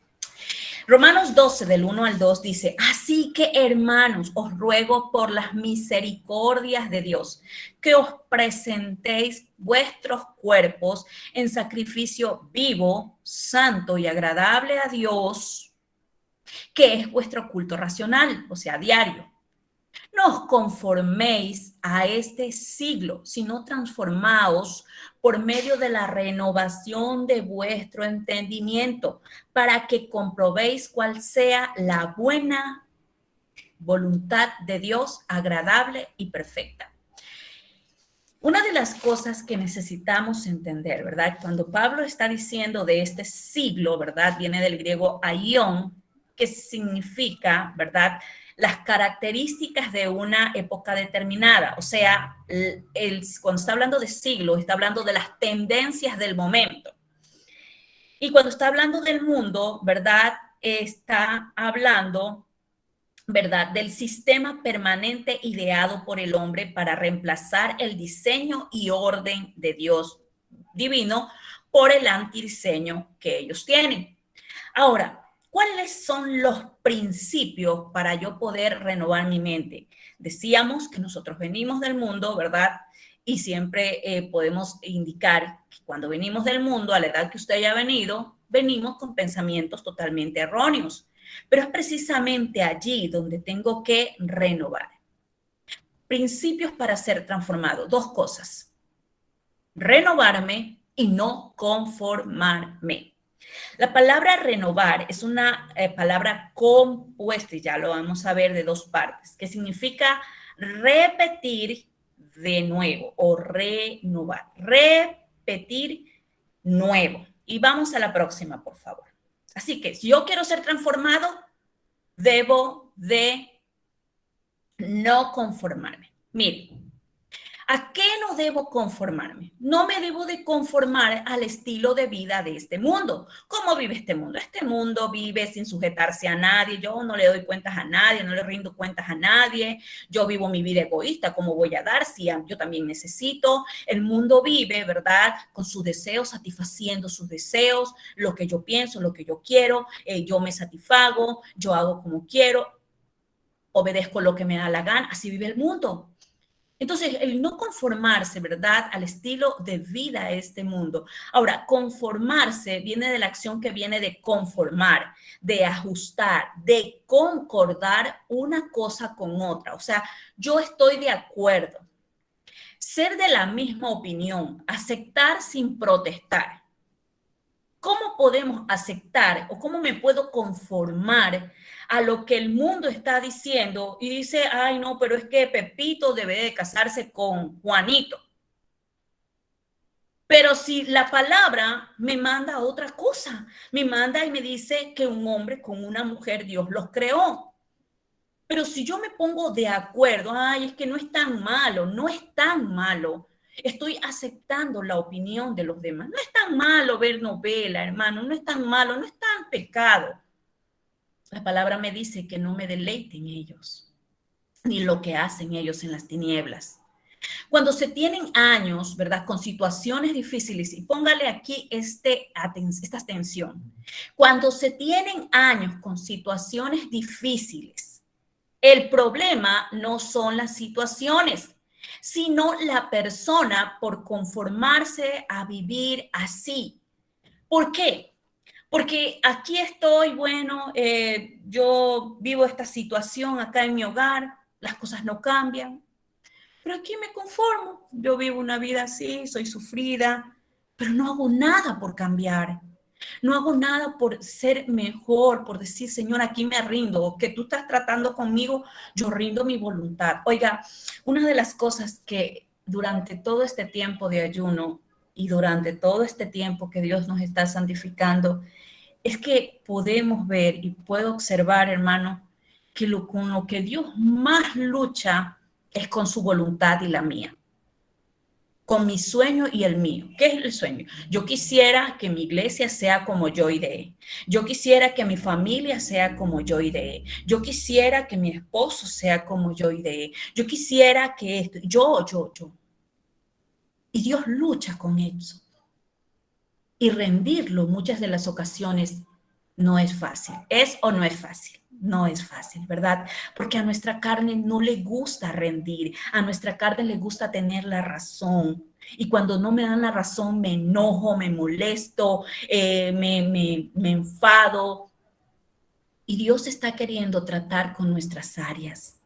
Romanos 12, del 1 al 2 dice, así que hermanos, os ruego por las misericordias de Dios, que os presentéis vuestros cuerpos en sacrificio vivo, santo y agradable a Dios, que es vuestro culto racional, o sea, diario. No os conforméis a este siglo, sino transformaos por medio de la renovación de vuestro entendimiento, para que comprobéis cuál sea la buena voluntad de Dios, agradable y perfecta. Una de las cosas que necesitamos entender, ¿verdad? Cuando Pablo está diciendo de este siglo, ¿verdad? Viene del griego aion, que significa, ¿verdad?, las características de una época determinada. O sea, cuando está hablando de siglo, está hablando de las tendencias del momento. Y cuando está hablando del mundo, ¿verdad?, está hablando, ¿verdad?, del sistema permanente ideado por el hombre para reemplazar el diseño y orden de Dios divino por el antidiseño que ellos tienen. Ahora, ¿cuáles son los principios para yo poder renovar mi mente? Decíamos que nosotros venimos del mundo, ¿verdad? Y siempre podemos indicar que cuando venimos del mundo, a la edad que usted haya venido, venimos con pensamientos totalmente erróneos. Pero es precisamente allí donde tengo que renovar. Principios para ser transformado. Dos cosas. Renovarme y no conformarme. La palabra renovar es una palabra compuesta, y ya lo vamos a ver, de dos partes, que significa repetir de nuevo o renovar. Repetir nuevo. Y vamos a la próxima, por favor. Así que si yo quiero ser transformado, debo de no conformarme. Miren, ¿A qué no debo conformarme? No me debo de conformar al estilo de vida de este mundo. ¿Cómo vive este mundo? Este mundo vive sin sujetarse a nadie. Yo no le doy cuentas a nadie, no le rindo cuentas a nadie. Yo vivo mi vida egoísta. ¿Cómo voy a dar si yo también necesito? El mundo vive, ¿verdad? Con sus deseos, satisfaciendo sus deseos, lo que yo pienso, lo que yo quiero. Yo me satisfago, yo hago como quiero, obedezco lo que me da la gana. Así vive el mundo. Entonces, el no conformarse, ¿verdad?, al estilo de vida de este mundo. Ahora, conformarse viene de la acción que viene de conformar, de ajustar, de concordar una cosa con otra. O sea, yo estoy de acuerdo. Ser de la misma opinión, aceptar sin protestar. ¿Cómo podemos aceptar o cómo me puedo conformar a lo que el mundo está diciendo y dice, ay no, pero es que Pepito debe de casarse con Juanito? Pero si la palabra me manda a otra cosa, me manda y me dice que un hombre con una mujer Dios los creó. Pero si yo me pongo de acuerdo, ay, es que no es tan malo, no es tan malo. Estoy aceptando la opinión de los demás. No es tan malo ver novela, hermano, no es tan malo, no es tan pecado. La palabra me dice que no me deleite en ellos, ni lo que hacen ellos en las tinieblas. Cuando se tienen años, ¿verdad?, con situaciones difíciles, y póngale aquí esta atención, cuando se tienen años con situaciones difíciles, el problema no son las situaciones, sino la persona por conformarse a vivir así. ¿Por qué? Porque aquí estoy, bueno, yo vivo esta situación acá en mi hogar, las cosas no cambian, pero aquí me conformo. Yo vivo una vida así, soy sufrida, pero no hago nada por cambiar. No hago nada por ser mejor, por decir, Señor, aquí me rindo, que tú estás tratando conmigo, yo rindo mi voluntad. Oiga, una de las cosas que durante todo este tiempo de ayuno y durante todo este tiempo que Dios nos está santificando, es que podemos ver y puedo observar, hermano, que con lo que Dios más lucha es con su voluntad y la mía, con mi sueño y el mío. ¿Qué es el sueño? Yo quisiera que mi iglesia sea como yo ideé. Yo quisiera que mi familia sea como yo ideé. Yo quisiera que mi esposo sea como yo ideé. Yo quisiera que esto, yo. Y Dios lucha con eso. Y rendirlo muchas de las ocasiones no es fácil. ¿Es o no es fácil? No es fácil, ¿verdad? Porque a nuestra carne no le gusta rendir, a nuestra carne le gusta tener la razón. Y cuando no me dan la razón, me enojo, me molesto, me enfado. Y Dios está queriendo tratar con nuestras áreas,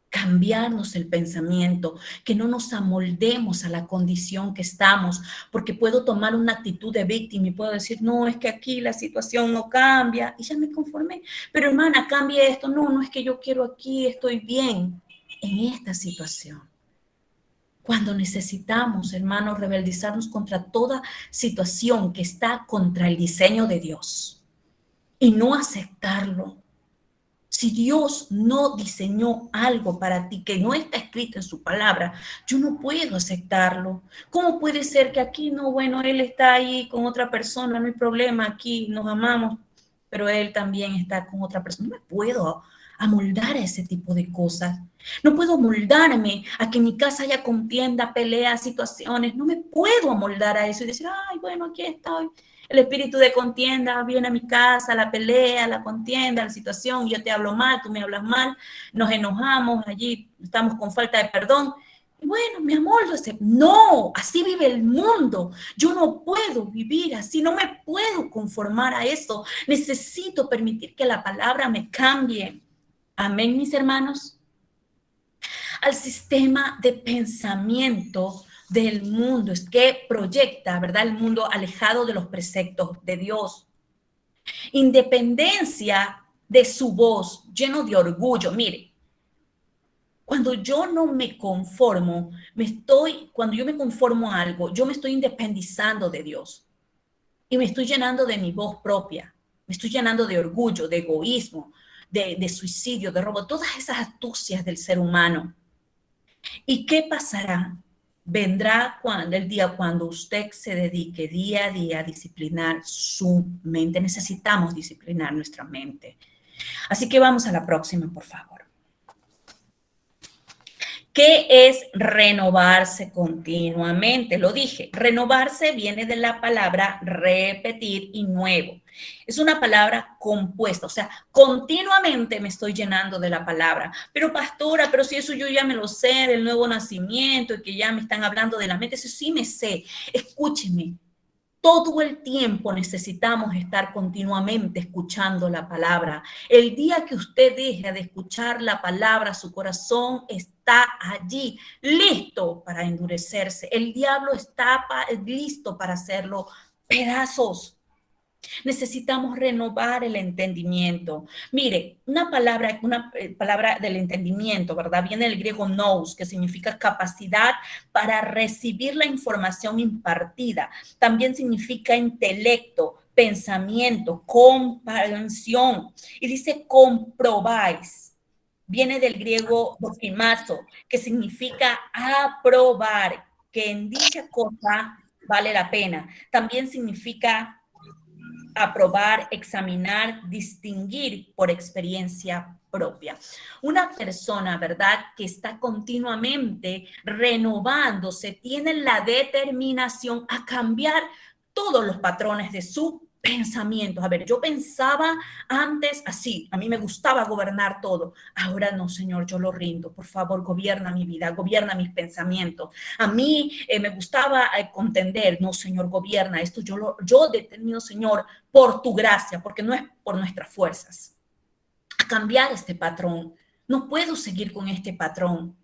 cambiarnos el pensamiento, que no nos amoldemos a la condición que estamos, porque puedo tomar una actitud de víctima y puedo decir, no, es que aquí la situación no cambia y ya me conformé, pero hermana, cambie esto, no es que yo quiero aquí, estoy bien en esta situación. Cuando necesitamos, hermanos, rebeldizarnos contra toda situación que está contra el diseño de Dios y no aceptarlo. Si Dios no diseñó algo para ti que no está escrito en su palabra, yo no puedo aceptarlo. ¿Cómo puede ser que aquí no, bueno, él está ahí con otra persona, no hay problema, aquí nos amamos, pero él también está con otra persona? No me puedo amoldar a ese tipo de cosas. No puedo amoldarme a que en mi casa haya contienda, peleas, situaciones. No me puedo amoldar a eso y decir, ay, bueno, aquí estoy. El espíritu de contienda viene a mi casa, la pelea, la contienda, la situación, yo te hablo mal, tú me hablas mal, nos enojamos, allí estamos con falta de perdón. Y bueno, me amoldo ese. No, así vive el mundo. Yo no puedo vivir así, no me puedo conformar a eso. Necesito permitir que la palabra me cambie. Amén, mis hermanos. Al sistema de pensamiento del mundo, es que proyecta, ¿verdad?, el mundo alejado de los preceptos de Dios. Independencia de su voz, lleno de orgullo. Mire, cuando yo no me conformo, cuando yo me conformo a algo, yo me estoy independizando de Dios y me estoy llenando de mi voz propia, me estoy llenando de orgullo, de egoísmo, de suicidio, de robo, todas esas astucias del ser humano. ¿Y qué pasará? vendrá el día cuando usted se dedique día a día a disciplinar su mente. Necesitamos disciplinar nuestra mente. Así que vamos a la próxima, por favor. ¿Qué es renovarse continuamente? Lo dije, renovarse viene de la palabra repetir y nuevo. Es una palabra compuesta, o sea, continuamente me estoy llenando de la palabra. Pero pastora, pero si eso yo ya me lo sé, del nuevo nacimiento y que ya me están hablando de la mente, eso sí me sé. Escúcheme, todo el tiempo necesitamos estar continuamente escuchando la palabra. El día que usted deje de escuchar la palabra, su corazón está allí, listo para endurecerse. El diablo está listo para hacerlo pedazos. Necesitamos renovar el entendimiento. Mire, una palabra del entendimiento, ¿verdad? Viene del griego nous, que significa capacidad para recibir la información impartida. También significa intelecto, pensamiento, comprensión. Y dice comprobáis. Viene del griego dokimazo, que significa aprobar, que en dicha cosa vale la pena. También significa aprobar, examinar, distinguir por experiencia propia. Una persona, ¿verdad?, que está continuamente renovándose, tiene la determinación a cambiar todos los patrones de su pensamientos. A ver, yo pensaba antes así, a mí me gustaba gobernar todo. Ahora no, Señor, yo lo rindo. Por favor, gobierna mi vida, gobierna mis pensamientos. A mí me gustaba contender. No, Señor, gobierna esto. Yo determino, Señor, por tu gracia, porque no es por nuestras fuerzas. A cambiar este patrón. No puedo seguir con este patrón.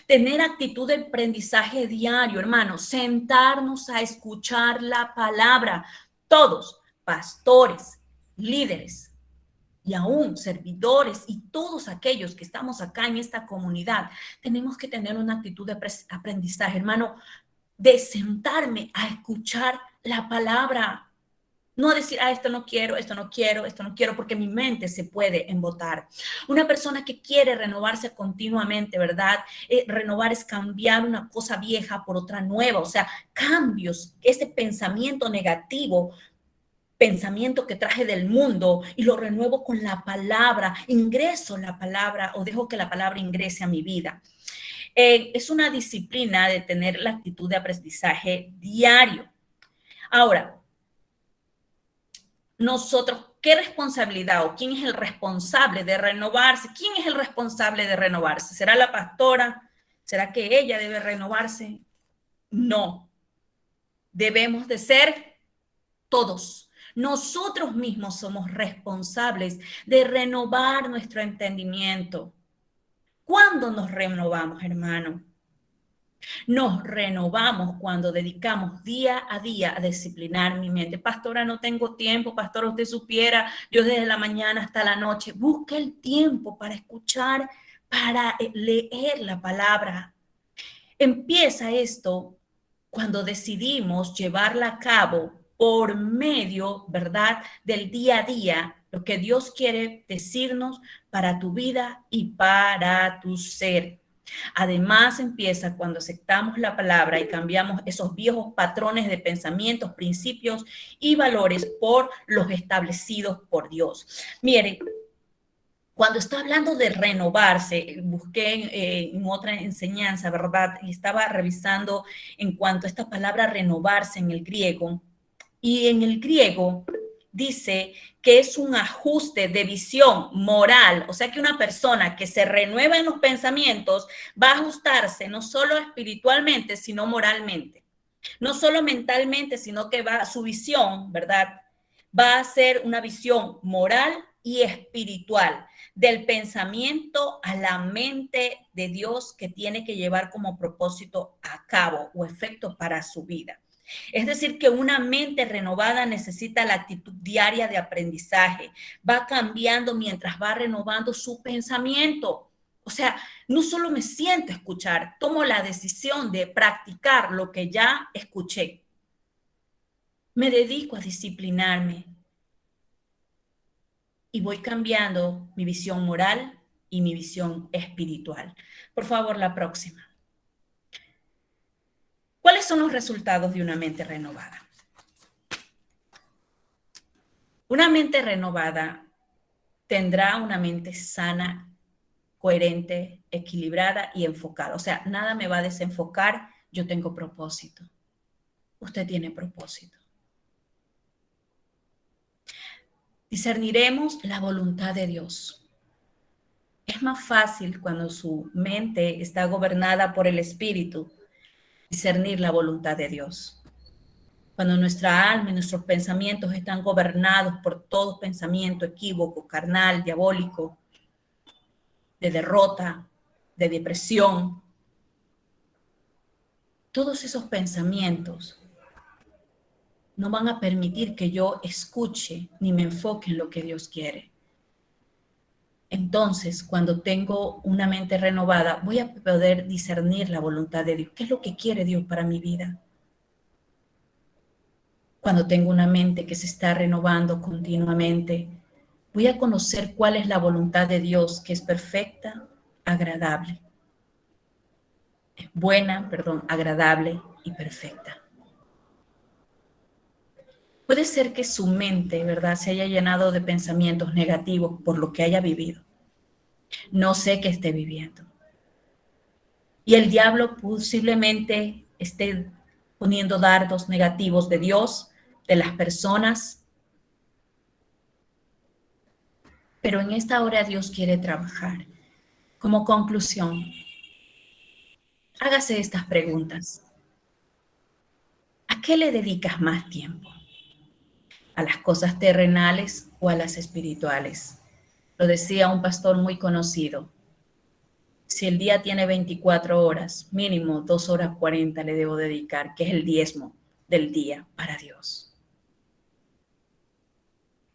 Tener actitud de aprendizaje diario, hermanos, sentarnos a escuchar la palabra. Todos, pastores, líderes y aún servidores y todos aquellos que estamos acá en esta comunidad, tenemos que tener una actitud de aprendizaje, hermano, de sentarme a escuchar la palabra. No decir, esto no quiero, esto no quiero, esto no quiero, porque mi mente se puede embotar. Una persona que quiere renovarse continuamente, ¿verdad? Renovar es cambiar una cosa vieja por otra nueva, o sea, cambios, ese pensamiento negativo, pensamiento que traje del mundo y lo renuevo con la palabra, ingreso la palabra o dejo que la palabra ingrese a mi vida. Es una disciplina de tener la actitud de aprendizaje diario. Ahora, nosotros, ¿qué responsabilidad o quién es el responsable de renovarse? ¿Quién es el responsable de renovarse? ¿Será la pastora? ¿Será que ella debe renovarse? No. Debemos de ser todos. Nosotros mismos somos responsables de renovar nuestro entendimiento. ¿Cuándo nos renovamos, hermano? Nos renovamos cuando dedicamos día a día a disciplinar mi mente. Pastora, no tengo tiempo. Pastora, usted supiera, yo desde la mañana hasta la noche. Busca el tiempo para escuchar, para leer la palabra. Empieza esto cuando decidimos llevarla a cabo por medio, ¿verdad?, del día a día, lo que Dios quiere decirnos para tu vida y para tu ser. Además, empieza cuando aceptamos la palabra y cambiamos esos viejos patrones de pensamientos, principios y valores por los establecidos por Dios. Miren, cuando está hablando de renovarse, busqué en otra enseñanza, ¿verdad? Y estaba revisando en cuanto a esta palabra renovarse en el griego. Y en el griego dice que es un ajuste de visión moral, o sea que una persona que se renueva en los pensamientos va a ajustarse no solo espiritualmente, sino moralmente. No solo mentalmente, sino que su visión, ¿verdad? Va a ser una visión moral y espiritual, del pensamiento a la mente de Dios que tiene que llevar como propósito a cabo o efecto para su vida. Es decir, que una mente renovada necesita la actitud diaria de aprendizaje. Va cambiando mientras va renovando su pensamiento. O sea, no solo me siento a escuchar, tomo la decisión de practicar lo que ya escuché. Me dedico a disciplinarme y voy cambiando mi visión moral y mi visión espiritual. Por favor, la próxima. ¿Cuáles son los resultados de una mente renovada? Una mente renovada tendrá una mente sana, coherente, equilibrada y enfocada. O sea, nada me va a desenfocar. Yo tengo propósito. Usted tiene propósito. Discerniremos la voluntad de Dios. Es más fácil cuando su mente está gobernada por el Espíritu, discernir la voluntad de Dios. Cuando nuestra alma y nuestros pensamientos están gobernados por todo pensamiento equívoco, carnal, diabólico, de derrota, de depresión, todos esos pensamientos no van a permitir que yo escuche ni me enfoque en lo que Dios quiere. Entonces, cuando tengo una mente renovada, voy a poder discernir la voluntad de Dios. ¿Qué es lo que quiere Dios para mi vida? Cuando tengo una mente que se está renovando continuamente, voy a conocer cuál es la voluntad de Dios, que es perfecta, agradable. Es buena, agradable y perfecta. Puede ser que su mente, ¿verdad?, se haya llenado de pensamientos negativos por lo que haya vivido. No sé qué esté viviendo. Y el diablo posiblemente esté poniendo dardos negativos de Dios, de las personas. Pero en esta hora Dios quiere trabajar. Como conclusión, hágase estas preguntas. ¿A qué le dedicas más tiempo? ¿A las cosas terrenales o a las espirituales? Lo decía un pastor muy conocido. Si el día tiene 24 horas, mínimo 2 horas 40 le debo dedicar, que es el diezmo del día para Dios.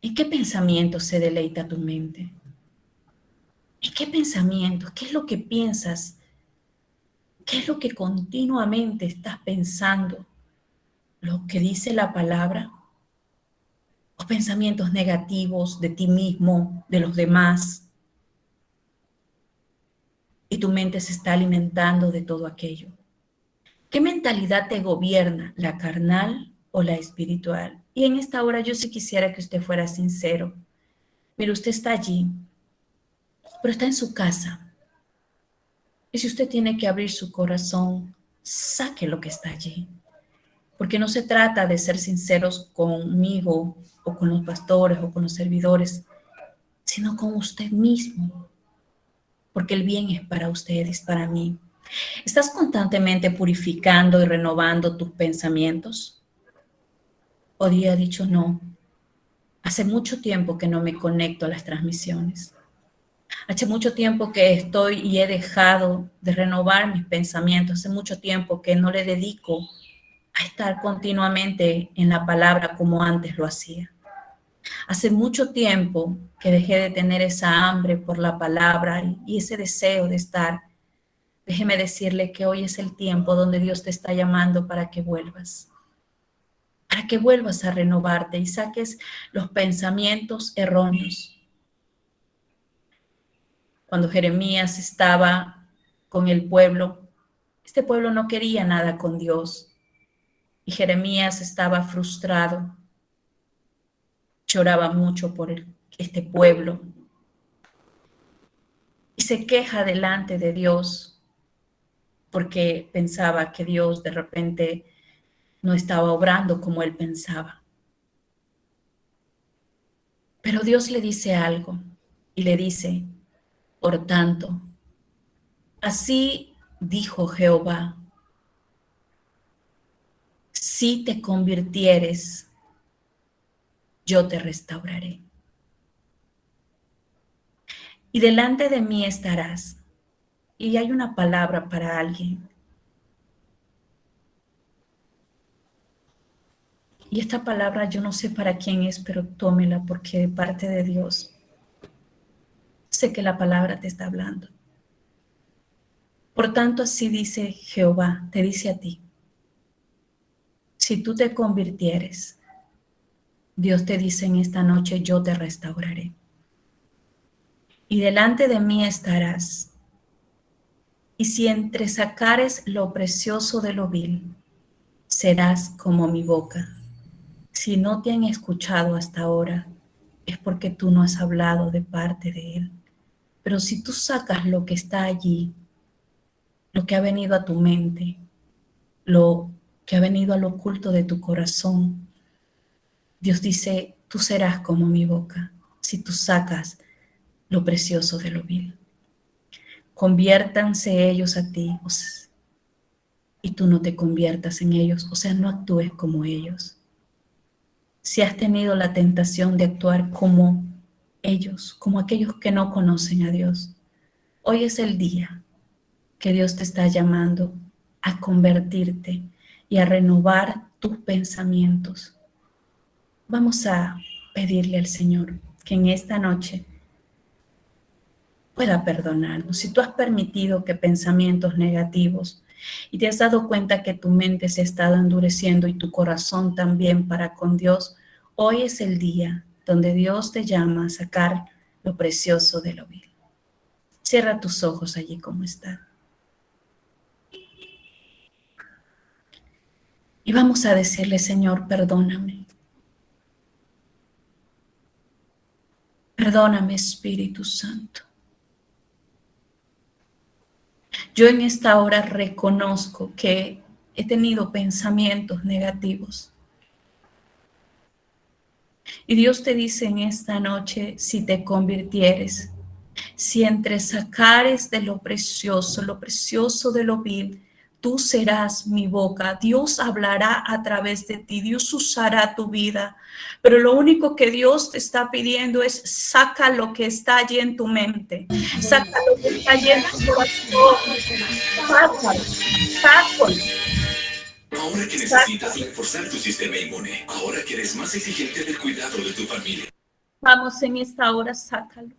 ¿En qué pensamientos se deleita tu mente? ¿En qué pensamientos? ¿Qué es lo que piensas? ¿Qué es lo que continuamente estás pensando? ¿Lo que dice la palabra? ¿O pensamientos negativos de ti mismo, de los demás? Y tu mente se está alimentando de todo aquello. ¿Qué mentalidad te gobierna, la carnal o la espiritual? Y en esta hora yo sí quisiera que usted fuera sincero. Mire, usted está allí, pero está en su casa. Y si usted tiene que abrir su corazón, saque lo que está allí. Porque no se trata de ser sinceros conmigo o con los pastores o con los servidores, sino con usted mismo. Porque el bien es para ustedes, para mí. ¿Estás constantemente purificando y renovando tus pensamientos? ¿O día ha dicho no? Hace mucho tiempo que no me conecto a las transmisiones. Hace mucho tiempo que estoy y he dejado de renovar mis pensamientos. Hace mucho tiempo que no le dedico a estar continuamente en la palabra como antes lo hacía. Hace mucho tiempo que dejé de tener esa hambre por la palabra y ese deseo de estar. Déjeme decirle que hoy es el tiempo donde Dios te está llamando para que vuelvas a renovarte y saques los pensamientos erróneos. Cuando Jeremías estaba con el pueblo, este pueblo no quería nada con Dios y Jeremías estaba frustrado, lloraba mucho por este pueblo y se queja delante de Dios porque pensaba que Dios de repente no estaba obrando como él pensaba. Pero Dios le dice algo y le dice, por tanto, así dijo Jehová, si te convirtieres, yo te restauraré. Y delante de mí estarás. Y hay una palabra para alguien. Y esta palabra yo no sé para quién es, pero tómela porque de parte de Dios sé que la palabra te está hablando. Por tanto, así dice Jehová, te dice a ti, si tú te convirtieres, Dios te dice en esta noche, yo te restauraré. Y delante de mí estarás. Y si entresacares lo precioso de lo vil, serás como mi boca. Si no te han escuchado hasta ahora, es porque tú no has hablado de parte de Él. Pero si tú sacas lo que está allí, lo que ha venido a tu mente, lo que ha venido al oculto de tu corazón, Dios dice, tú serás como mi boca, si tú sacas lo precioso de lo vil. Conviértanse ellos a ti, y tú no te conviertas en ellos, o sea, no actúes como ellos. Si has tenido la tentación de actuar como ellos, como aquellos que no conocen a Dios, hoy es el día que Dios te está llamando a convertirte y a renovar tus pensamientos. Vamos a pedirle al Señor que en esta noche pueda perdonarnos. Si tú has permitido que pensamientos negativos y te has dado cuenta que tu mente se ha estado endureciendo y tu corazón también para con Dios, hoy es el día donde Dios te llama a sacar lo precioso de lo vil. Cierra tus ojos allí como está. Y vamos a decirle, Señor, perdóname. Perdóname, Espíritu Santo. Yo en esta hora reconozco que he tenido pensamientos negativos. Y Dios te dice en esta noche, si te convirtieres, si entresacares de lo precioso de lo vil, tú serás mi boca. Dios hablará a través de ti, Dios usará tu vida. Pero lo único que Dios te está pidiendo es saca lo que está allí en tu mente, saca lo que está allí en tu corazón, sácalo, sácalo. Ahora que necesitas reforzar tu sistema inmune, ahora que eres más exigente del cuidado de tu familia. Vamos en esta hora, sácalo.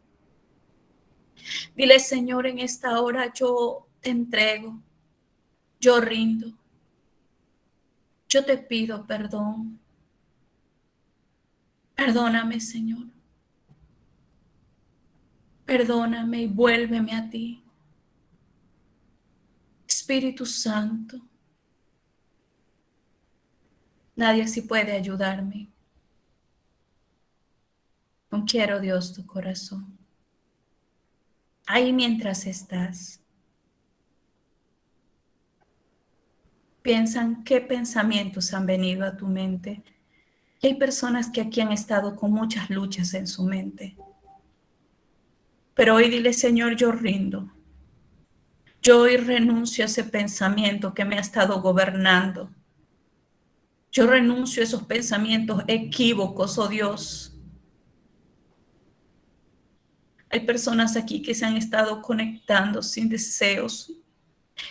Dile, Señor, en esta hora yo te entrego, yo rindo, yo te pido perdón. Perdóname, Señor. Perdóname y vuélveme a ti. Espíritu Santo, nadie sí puede ayudarme. No quiero, Dios, tu corazón. Ahí mientras estás, piensan qué pensamientos han venido a tu mente. Y hay personas que aquí han estado con muchas luchas en su mente. Pero hoy dile, Señor, yo rindo. Yo hoy renuncio a ese pensamiento que me ha estado gobernando. Yo renuncio a esos pensamientos equívocos, oh Dios. Hay personas aquí que se han estado conectando sin deseos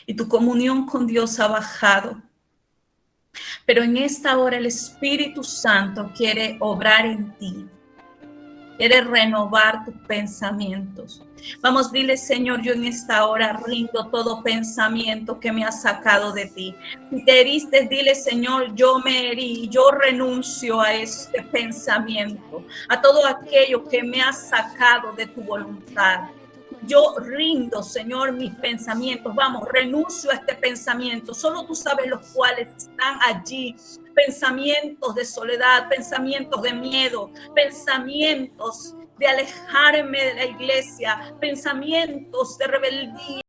y tu comunión con Dios ha bajado. Pero en esta hora el Espíritu Santo quiere obrar en ti. Quiere renovar tus pensamientos. Vamos, dile, Señor, yo en esta hora rindo todo pensamiento que me ha sacado de ti. Si te heriste, dile, Señor, yo me herí, yo renuncio a este pensamiento, a todo aquello que me ha sacado de tu voluntad. Yo rindo, Señor, mis pensamientos. Vamos, renuncio a este pensamiento. Solo tú sabes los cuales están allí. Pensamientos de soledad, pensamientos de miedo, pensamientos de alejarme de la iglesia, pensamientos de rebeldía.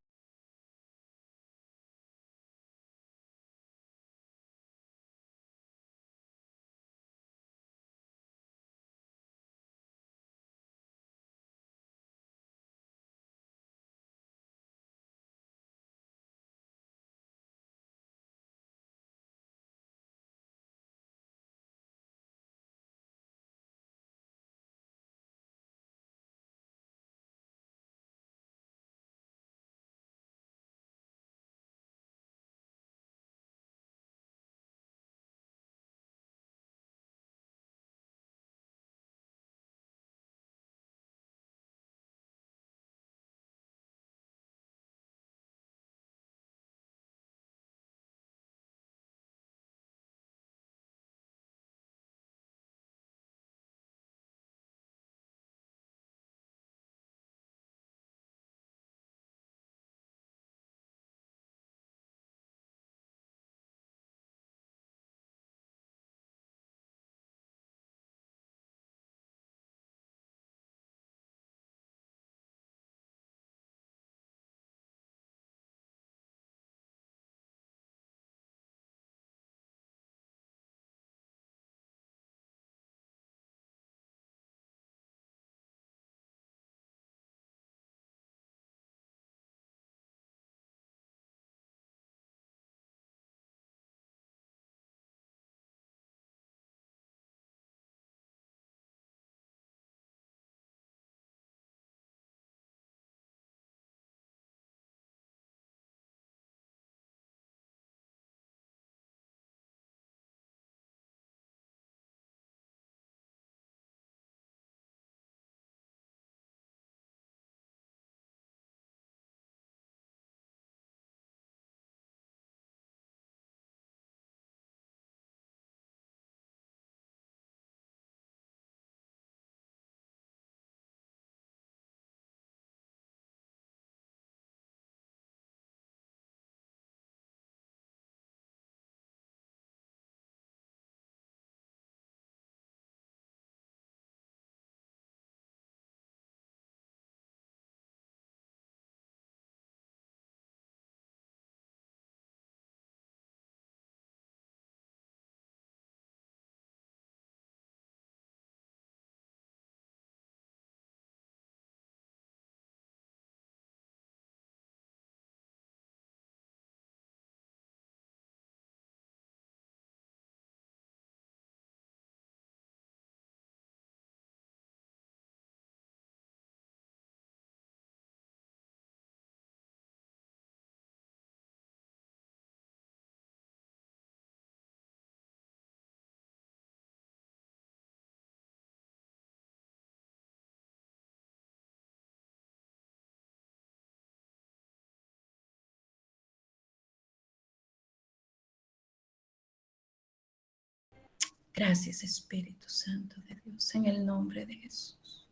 Gracias, Espíritu Santo de Dios, en el nombre de Jesús.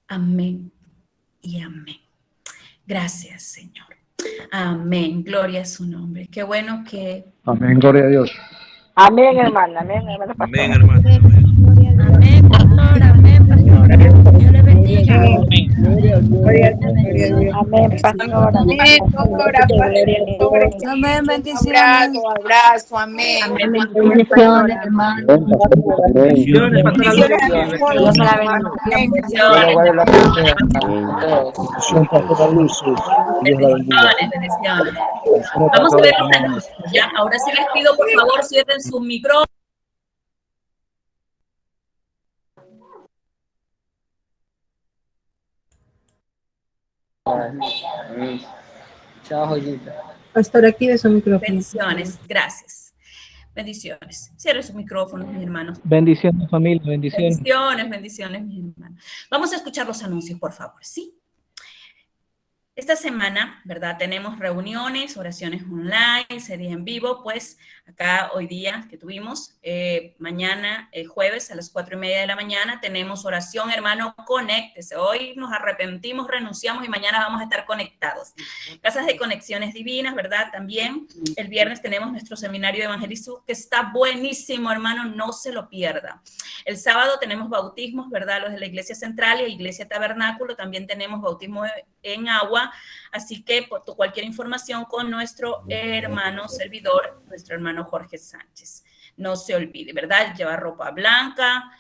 Amén y amén. Gracias, Señor. Amén. Gloria a su nombre. Qué bueno que... Amén, gloria a Dios. Amén, hermana. Amén, hermana. Amén, hermano. Amén, pastor. Amén, pastor. Dios le bendiga. Amén, pastor. Amén, bendiciones. Abrazo, amén. Amén, bendiciones, hermano. Bendiciones, pastora Luz. Dios me la bendiga. Dios vale la pena. Bendición, pastora Luz. Dios la bendiga. Bendiciones. Vamos a ver los anuncios, ¿ya? Ahora sí les pido, por favor, cierren su micrófono. Chao, joyita. Pastor, active su micrófono. Bendiciones, gracias. Bendiciones. Cierren sus micrófonos, mis hermanos. Bendiciones, familia, bendiciones. Bendiciones, mis hermanos. Vamos a escuchar los anuncios, por favor, ¿sí? Esta semana, ¿verdad? Tenemos reuniones, oraciones online, series en vivo, pues acá hoy día que tuvimos, mañana, jueves a las 4:30 de la mañana, tenemos oración, hermano, conéctese. Hoy nos arrepentimos, renunciamos y mañana vamos a estar conectados. Casas de conexiones divinas, ¿verdad? También el viernes tenemos nuestro seminario de evangelismo que está buenísimo, hermano, no se lo pierda. El sábado tenemos bautismos, ¿verdad? Los de la Iglesia Central y Iglesia Tabernáculo, también tenemos bautismo en agua. Así que por cualquier información con nuestro hermano servidor, nuestro hermano Jorge Sánchez. No se olvide, ¿verdad? Llevar ropa blanca,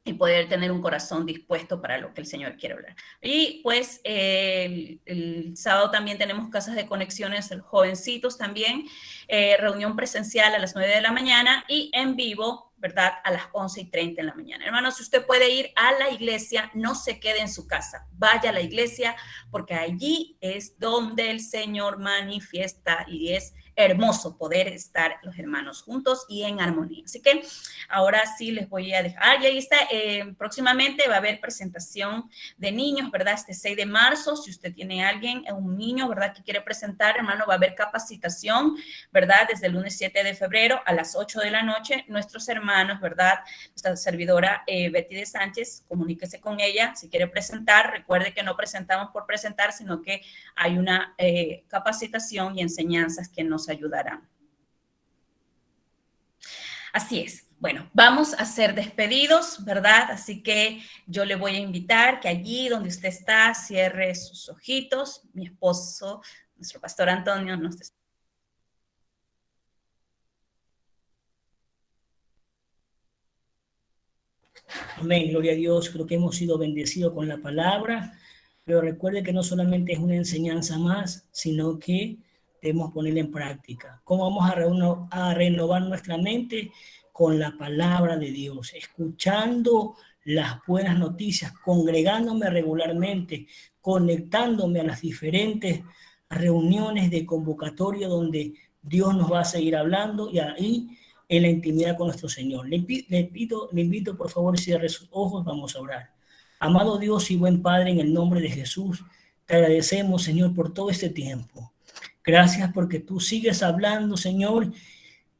y poder tener un corazón dispuesto para lo que el Señor quiere hablar. Y pues el sábado también tenemos casas de conexiones, jovencitos también, reunión presencial a las 9 de la mañana y en vivo, ¿verdad? A las 11:30 de la mañana. Hermanos, si usted puede ir a la iglesia, no se quede en su casa, vaya a la iglesia porque allí es donde el Señor manifiesta y es hermoso poder estar los hermanos juntos y en armonía. Así que ahora sí les voy a dejar. Y ahí está, próximamente va a haber presentación de niños, ¿verdad? Este 6 de marzo, si usted tiene alguien, un niño, ¿verdad? Que quiere presentar, hermano, va a haber capacitación, ¿verdad? Desde el lunes 7 de febrero a las 8 de la noche. Nuestros hermanos, ¿verdad? Nuestra servidora Betty de Sánchez, comuníquese con ella si quiere presentar. Recuerde que no presentamos por presentar, sino que hay una capacitación y enseñanzas que nos ayudarán. Así es. Bueno, vamos a ser despedidos, ¿verdad? Así que yo le voy a invitar que allí donde usted está, cierre sus ojitos. Mi esposo, nuestro pastor Antonio, nos despide. Amén, gloria a Dios. Creo que hemos sido bendecidos con la palabra, pero recuerde que no solamente es una enseñanza más, sino que debemos ponerla en práctica. ¿Cómo vamos a renovar nuestra mente? Con la palabra de Dios, escuchando las buenas noticias, congregándome regularmente, conectándome a las diferentes reuniones de convocatoria donde Dios nos va a seguir hablando y ahí en la intimidad con nuestro Señor. Le invito, por favor, cierre sus ojos, vamos a orar. Amado Dios y buen Padre, en el nombre de Jesús, te agradecemos, Señor, por todo este tiempo. Gracias porque tú sigues hablando, Señor,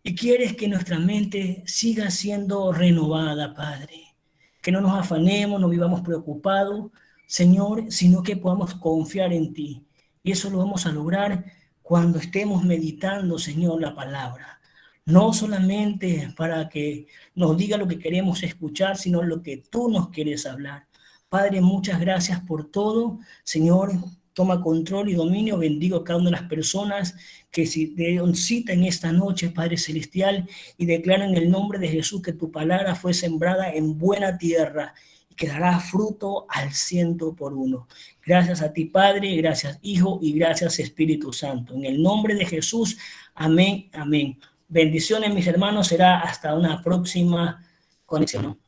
y quieres que nuestra mente siga siendo renovada, Padre. Que no nos afanemos, no vivamos preocupados, Señor, sino que podamos confiar en ti. Y eso lo vamos a lograr cuando estemos meditando, Señor, la palabra. No solamente para que nos diga lo que queremos escuchar, sino lo que tú nos quieres hablar. Padre, muchas gracias por todo. Señor, toma control y dominio. Bendigo a cada una de las personas que se dieron cita en esta noche, Padre Celestial, y declaran en el nombre de Jesús que tu palabra fue sembrada en buena tierra y que dará fruto al 100%. Gracias a ti, Padre, gracias, Hijo, y gracias, Espíritu Santo. En el nombre de Jesús, amén, amén. Bendiciones, mis hermanos. Será hasta una próxima conexión.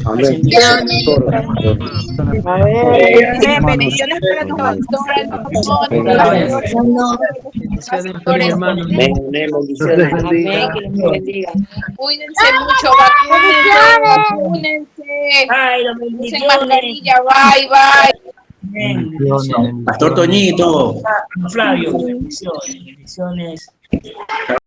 Amén. Bendiciones para todos. Cuídense mucho, vacúnense. Usen mascarilla, bye. Pastor Toñito. Flavio, bendiciones.